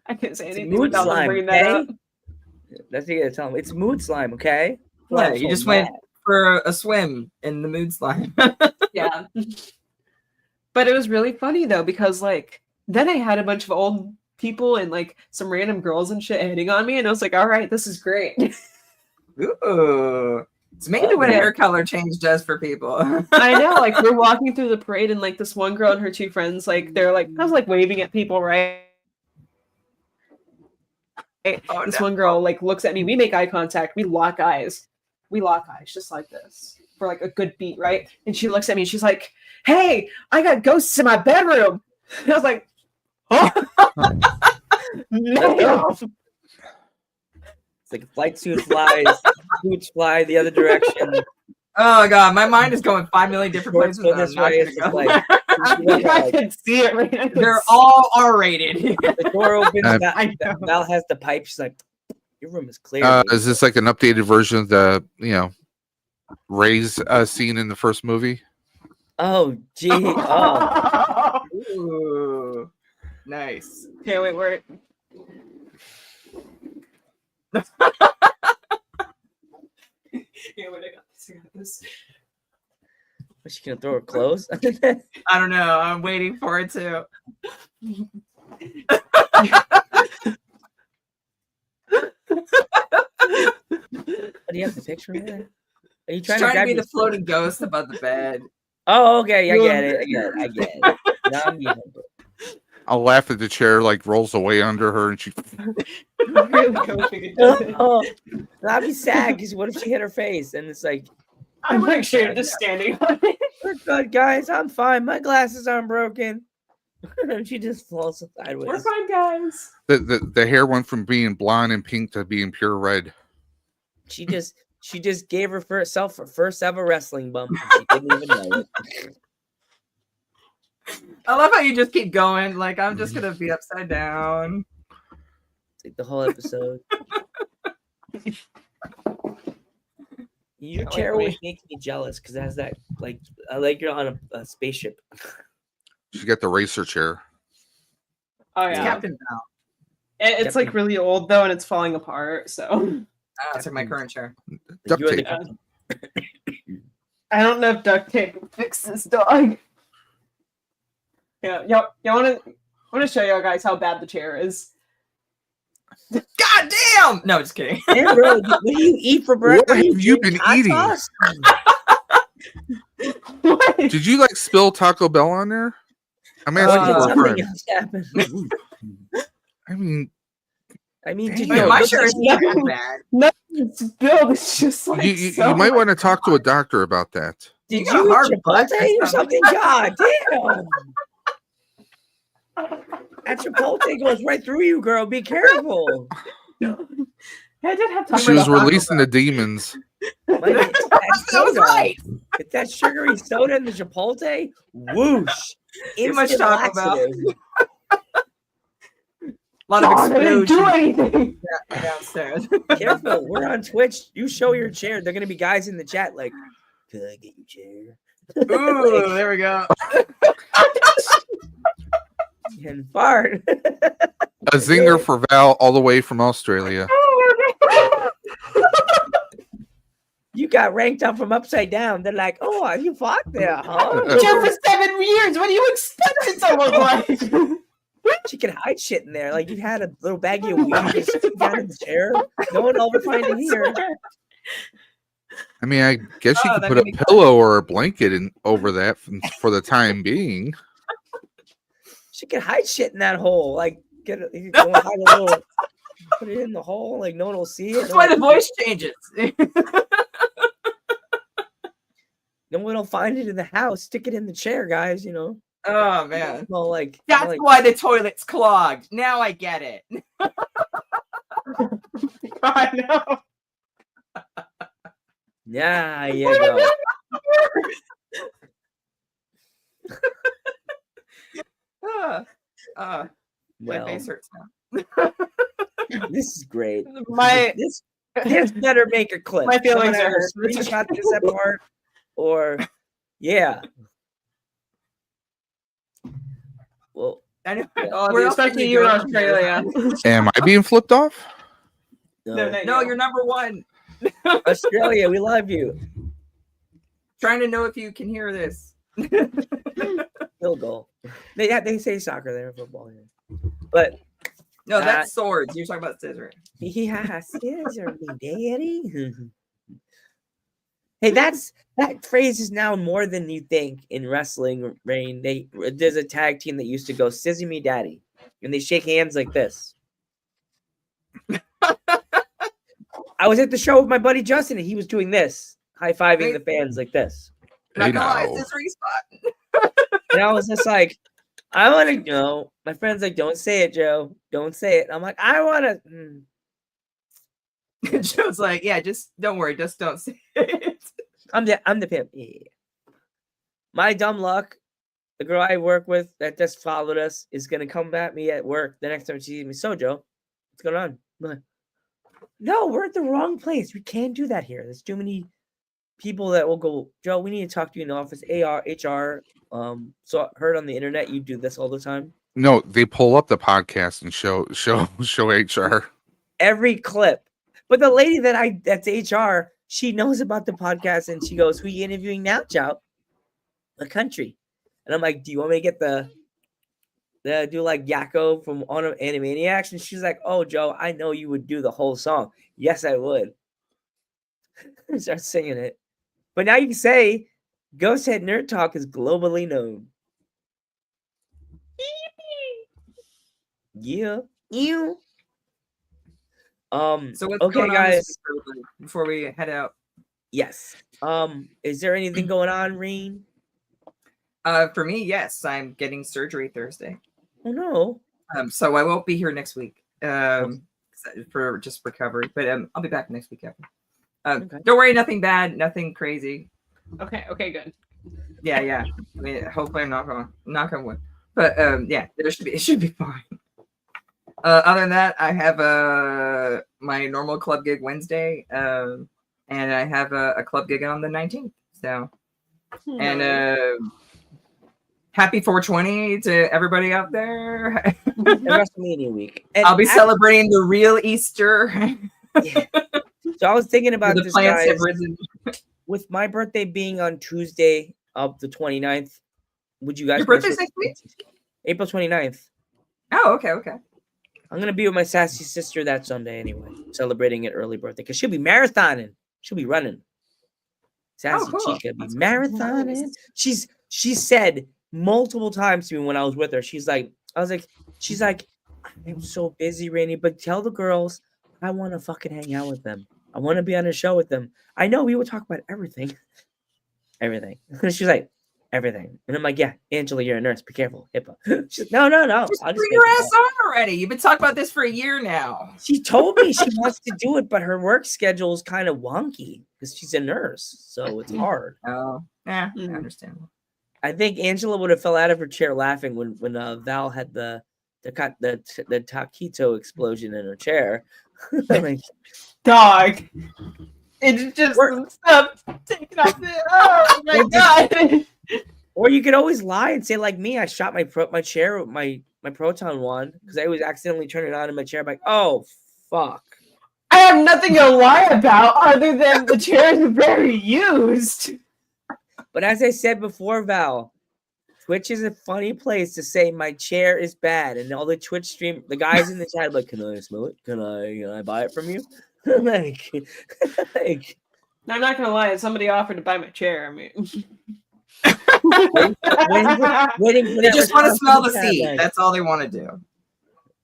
I can't say It's anything mood without them slime, bringing that up." okay? That's what you gotta tell them. It's mood slime, okay? Yeah, I'm you so just went mad. for a swim in the mood slime. Yeah. But it was really funny though, because like then I had a bunch of old people and like some random girls and shit hitting on me, and I was like, all right, this is great. Ooh. It's maybe what hair color change does for people. I know, like we're walking through the parade and like this one girl and her two friends, like they're like I was like waving at people, right? Oh, This no. one girl like looks at me. We make eye contact. We lock eyes. Just like this for like a good beat, right? And she looks at me and she's like, "Hey, I got ghosts in my bedroom." And I was like, "Oh, no." It's like a flight suit flies, boots fly the other direction. Oh god, my mind is going 5 million different Shorts places. go this I'm not way. gonna It's just go. like I can see it right now. They're all R-rated. the door opens. I know. Val has the pipe. She's like, "Your room is clear." Is this like an updated version of the Ray's scene in the first movie? Oh, gee. Oh, Ooh, nice. Okay, wait, where? Yeah, wait, I got this. was she gonna throw her clothes? I don't know. I'm waiting for it to. Do you have the picture of that? Are you She's trying, trying to grab be your- the floating ghost above the bed. Oh, okay. I get it. I get it. Now I'm behind it. I'll laugh at the chair like rolls away under her and she Really hoping it doesn't. Oh, I'd be sad because what if she hit her face and it's like, I'm like sure just standing on it. we're good, guys. I'm fine. My glasses aren't broken. And she just falls sideways. We're fine, guys. the hair went from being blonde and pink to being pure red. She just gave herself her first ever wrestling bump. And she didn't even know it. I love how you just keep going. Like I'm just gonna be upside down. It's like the whole episode. Your Can't chair wait. always makes me jealous because it has that like you're on a spaceship. She got the racer chair. Oh It's yeah, Captain Val. it's like really old though, and it's falling apart. So Oh, it's like my current chair. Duct You are the tape. captain. I don't know if duct tape will fix this dog. Yeah, y'all want to show y'all guys how bad the chair is. God damn! No, just kidding. Hey, bro, what do you eat for breakfast? What have you drink been hot eating? sauce? What? Did you like spill Taco Bell on there? I'm Or asking did for a something friend. else happen? I mean, I mean, Damn. did Wait, you my look shirt at is me? not that bad. No, it's built. It's just like you so might want to talk to a doctor about that. Did You got a you hard eat butt Chipotle or or something? God damn! That Chipotle goes right through you, girl. Be careful. I did have She was Taco Bell. releasing the demons. Like, it's that That was soda. right. It's that sugary soda in the Chipotle. Whoosh! Too much Instant Taco Bell. laxative. A lot of I didn't do explosions anything. downstairs. Careful, we're on Twitch. You show your chair. They're gonna be guys in the chat like, "Could I get your chair?" Ooh, there we go. And fart. A zinger for Val all the way from Australia. You got ranked up from upside down. They're like, "Oh, you fought there, huh?" Chair for 7 years. What do you expect it to look like? She can hide shit in there. Like you had a little baggie of weed just sitting down in the chair. No one will ever find it here. I mean, I guess you Oh, could that put a could be pillow or a blanket in over that for the time being. She can hide shit in that hole. Like get it, you go and hide a little, put it in the hole. Like no one will see it. That's No why one, the voice changes. no one will find it in the house. Stick it in the chair, guys. You know. Oh man. Well, like That's like, why the toilet's clogged. Now I get it. I know. yeah, you go. My Well, face hurts now. this is great. My This better make a clip. My feelings Someone are either hurt. screenshot this apart, or yeah. Well, I know. oh, Where else can especially you you in go from here? Australia. Am I being flipped off? no. No, you're number one. Australia, we love you. Trying to know if you can hear this. Field goal. They say soccer there, football here. But No, that's swords. You're talking about scissors. yeah, scissor me, daddy. Hey, that phrase is now more than you think in wrestling. Rain, there's a tag team that used to go "Scissor me, daddy," and they shake hands like this. I was at the show with my buddy Justin, and he was doing this, high-fiving the fans like this. Hey Not gonna lie, now. it's his respawn. And I was just like, I want to know. My friend's like, don't say it, Joe. Don't say it. I'm like, I want to. Joe's like, yeah, just don't worry, just don't say it. I'm the pimp. Yeah. My dumb luck, the girl I work with that just followed us is gonna come at me at work the next time she sees me. So Joe, what's going on? I'm like, no, we're at the wrong place. We can't do that here. There's too many people that will go, Joe, we need to talk to you in the office. HR. So I heard on the internet you do this all the time. No, they pull up the podcast and show HR. Every clip. But the lady that's HR, she knows about the podcast and she goes, who are you interviewing now, Joe? The country. And I'm like, do you want me to get the do like Yakko from Animaniacs? And she's like, oh, Joe, I know you would do the whole song. Yes, I would. Start singing it. But now you can say Ghost Head Nerd Talk is globally known. Yeah. You. So what's Okay, going on guys. this week, before we head out? Yes. Is there anything going on, Reen? For me, yes, I'm getting surgery Thursday. Oh no. So I won't be here next week. For just recovery, but I'll be back next week after. Okay. Don't worry, nothing bad, nothing crazy. Okay, good. Yeah. I mean, hopefully I'm not on wood. But yeah, it should be fine. Other than that, I have my normal club gig Wednesday, and I have a club gig on the 19th. So, and happy 420 to everybody out there. WrestleMania week. And I'll be celebrating the real Easter. Yeah. So I was thinking about The this, plants guys. have risen. With my birthday being on Tuesday of the 29th, would you guys? Your birthday's next week? April 29th. Oh, okay. I'm going to be with my sassy sister that Sunday anyway, celebrating an early birthday because she'll be marathoning. She'll be running. Sassy cool. Chica be That's cool. marathoning. She said multiple times to me when I was with her, she's like, I'm so busy, Rainy, but tell the girls I want to fucking hang out with them. I want to be on a show with them. I know we would talk about everything. Everything. She's like, everything. And I'm like, yeah, Angela, you're a nurse. Be careful. HIPAA. She's like, no. Just I'll bring get your to ass that. on already. You've been talking about this for a year now. She told me she wants to do it, but her work schedule is kind of wonky because she's a nurse. So it's hard. Oh, yeah, I understand. I think Angela would have fell out of her chair laughing when Val had the taquito explosion in her chair. Like, Dog. It just stopped taking off the. Oh my god. or you could always lie and say like me, I shot my chair with my proton wand because I was accidentally turning it on in my chair. I'm like, oh fuck. I have nothing to lie about other than the chair is very used. But as I said before, Val, Twitch is a funny place to say my chair is bad, and all the Twitch stream, the guys in the chat are like, "Can I smell it? Can I buy it from you?" like, No, I'm not gonna lie. Somebody offered to buy my chair. I mean, waiting for They that just want to response smell in the chat, seed. like, That's all they want to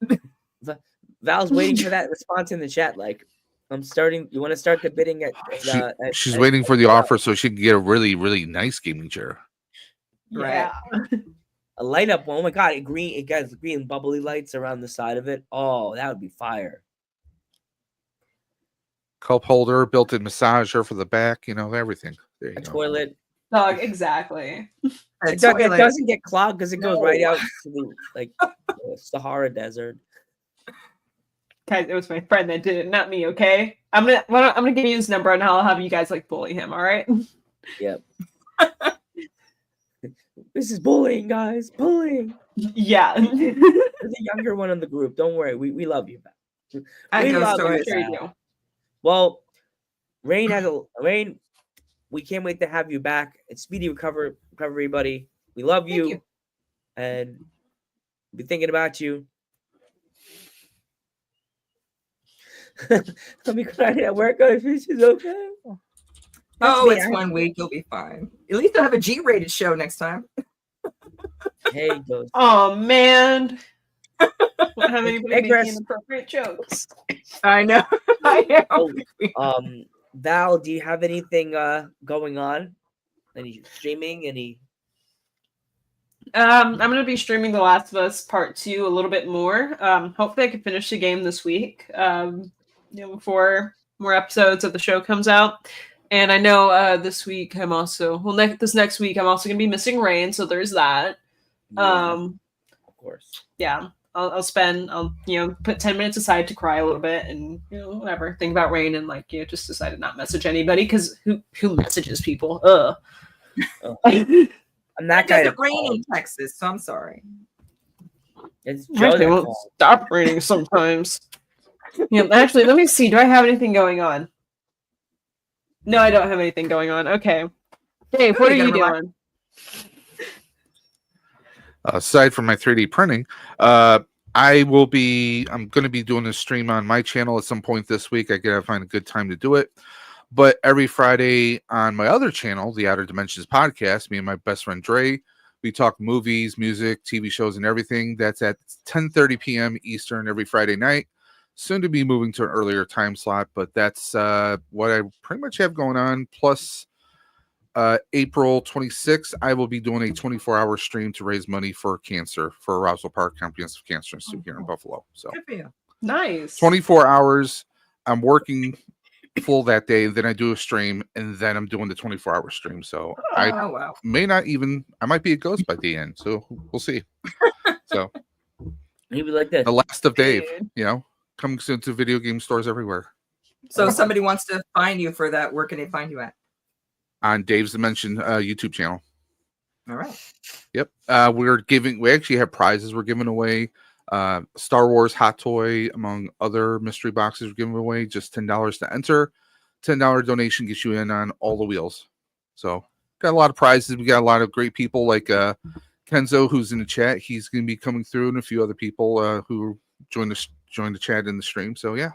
do. Val's waiting for that response in the chat. Like, I'm starting. You want to start the bidding at? She's waiting for the offer so she can get a really, really nice gaming chair. yeah. A light up one. Oh my god, it got green bubbly lights around the side of it. Oh, that would be fire. Cup holder, built-in massager for the back, everything. There you A go. toilet. Dog, exactly. It doesn't get clogged because it goes right out to the Sahara Desert. Guys, it was my friend that did it, not me. Okay, I'm gonna give you his number and I'll have you guys like bully him. All right. Yep. This is bullying, guys. Bullying. Yeah. You're the younger one in the group. Don't worry. We love you. I We know love stories. you, Sure you Val. do. Well, Rain, we can't wait to have you back. It's speedy recovery, buddy. We love Thank you, you. and be thinking about you. Let me cry at work. I think she's okay. Oh, me. it's 1 week. You'll be fine. At least they'll have a G-rated show next time. Hey, goes. Oh man. don't have anybody Hey, making Chris. inappropriate jokes. I know. I know. Oh, Val, do you have anything going on? Any streaming? Any? I'm gonna be streaming The Last of Us Part 2 a little bit more. Hopefully I can finish the game this week. Before more episodes of the show comes out. And I know this week I'm also this next week I'm also gonna be missing Rain, so there's that. Yeah, Of course. Yeah. I'll put 10 minutes aside to cry a little bit and whatever, think about Rain and just decide to not message anybody because who messages people? Oh. It I'm that guy. doesn't rain in Texas, so I'm sorry. It's Joe Actually, that it won't called. stop raining sometimes. Actually, let me see. Do I have anything going on? No, I don't have anything going on. Okay. Dave, what are you doing? Aside from my 3D printing, I'm going to be doing a stream on my channel at some point this week. I gotta find a good time to do it. But every Friday on my other channel, the Outer Dimensions podcast, me and my best friend Dre, we talk movies, music, TV shows, and everything. That's at 10:30 p.m. Eastern every Friday night. Soon to be moving to an earlier time slot, but that's what I pretty much have going on. Plus, April 26th, I will be doing a 24-hour stream to raise money for cancer, for Roswell Park Comprehensive Cancer Institute here in Buffalo. So Good for you. Nice. 24 hours. I'm working full that day, then I do a stream, and then I'm doing the 24-hour stream. So I Oh wow. I might be a ghost by the end. So we'll see. So He was like this. the last of Dave, Dude. coming soon to video game stores everywhere. So if somebody wants to find you for that, where can they find you at? On Dave's Dimension YouTube channel. All right. Yep. We actually have prizes we're giving away. Star Wars hot toy, among other mystery boxes we're giving away. Just $10 to enter. $10 donation gets you in on all the wheels. So got a lot of prizes. We got a lot of great people like Kenzo, who's in the chat. He's going to be coming through, and a few other people who join the chat in the stream. So yeah,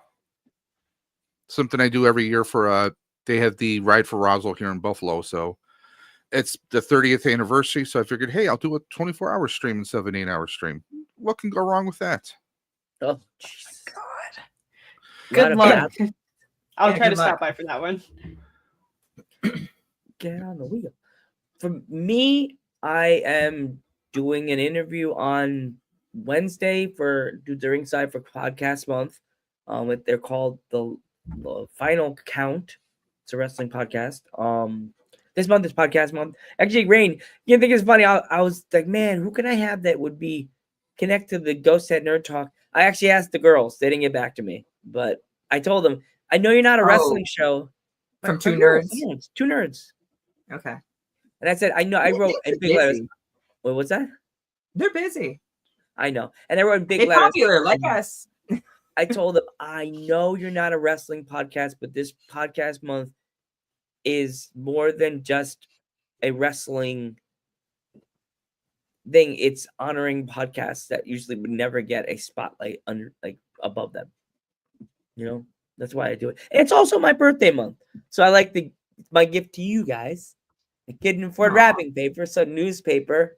something I do every year for they have the Ride for Roswell here in Buffalo. So it's the 30th anniversary. So I figured, hey, I'll do a 24-hour stream instead of an 8-hour stream. What can go wrong with that? Oh, jeez. Good luck. I'll Yeah, try good to stop luck. by for that one. Get on the wheel. For me, I am doing an interview on Wednesday for Do the Ringside for Podcast Month. They're called the Final Count. It's a wrestling podcast. This month is podcast month. Actually, Rain, you think it's funny? I was like, man, who can I have that would be connected to the Ghost Head Nerd Talk? I actually asked the girls. They didn't get back to me, but I told them, I know you're not a wrestling show. From but two girls, nerds? yeah, it's two nerds. Okay. And I said, I know. I wrote in big letters. Busy. Wait, what's that? They're busy. I know. And I wrote in big They're letters. popular, like us. I told them, I know you're not a wrestling podcast, but this podcast month is more than just a wrestling thing. It's honoring podcasts that usually would never get a spotlight above them. That's why I do it. And it's also my birthday month. So I like my gift to you guys. A Kid in Ford Aw. wrapping paper, some newspaper.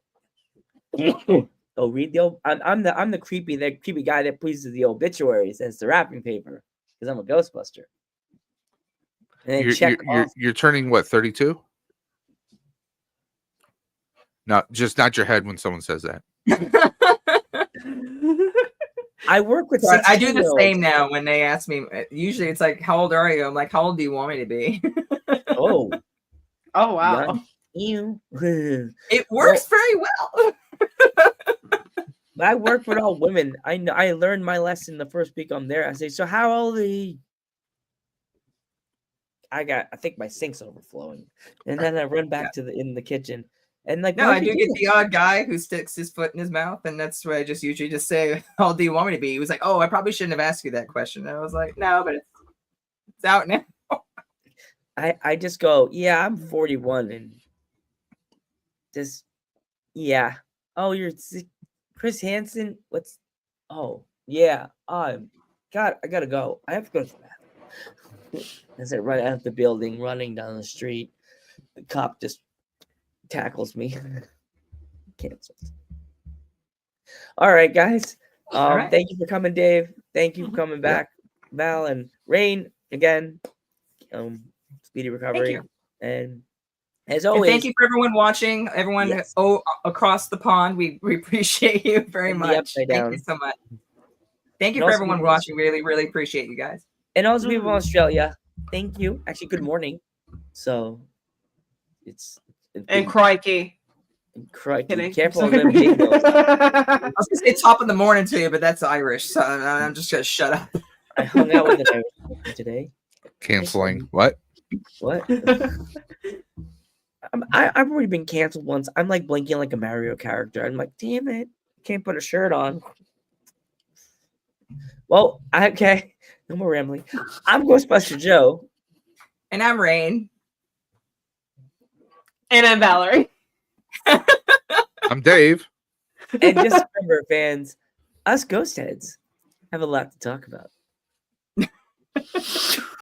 Oh, read the old. I'm the creepy guy that pleases the obituaries as the wrapping paper because I'm a Ghostbuster. And then check off. You're turning what, 32? No, just not your head when someone says that. I work with. So I do the 16-year-olds. same now when they ask me. Usually it's like, how old are you? I'm like, how old do you want me to be? Oh, Oh wow. you. It works very well. I work with all women. I know. I learned my lesson the first week I'm there. I say, so how old are you? I think my sink's overflowing, and then I run back to in the kitchen, and like No, why I do do you get do the odd guy who sticks his foot in his mouth, and that's what I just usually just say, how old do you want me to be? He was like, oh, I probably shouldn't have asked you that question. And I was like, no, but it's out now. I just go, yeah, I'm 41, and just yeah. Oh, you're Chris Hansen. What's? Oh, yeah. God, I gotta go. I have to go to the bathroom. As I run out of the building, running down the street, the cop just tackles me. Canceled. All right, guys. right. Thank you for coming, Dave. Thank you for coming back, Val and Rain. Again, speedy recovery. you. And as And always, thank you for everyone watching, everyone Yes. across the pond. We appreciate you very And the much. upside Thank down. you so much. Thank you And for also everyone people- watching. Really, really appreciate you guys. And also people in Australia, thank you. Actually, good morning. So it's And crikey. crikey. Kidding. Careful of Sorry. them dingoes. I was gonna say top of the morning to you, but that's Irish, so I'm just gonna shut up. I hung out with an Irish person today. Canceling. What? What? I've already been canceled once. I'm like blinking like a Mario character. I'm like, damn it, can't put a shirt on. Well, okay, no more rambling. I'm Ghostbuster Joe. And I'm Rain. And I'm Valerie. I'm Dave. And just remember, fans, us ghost heads have a lot to talk about.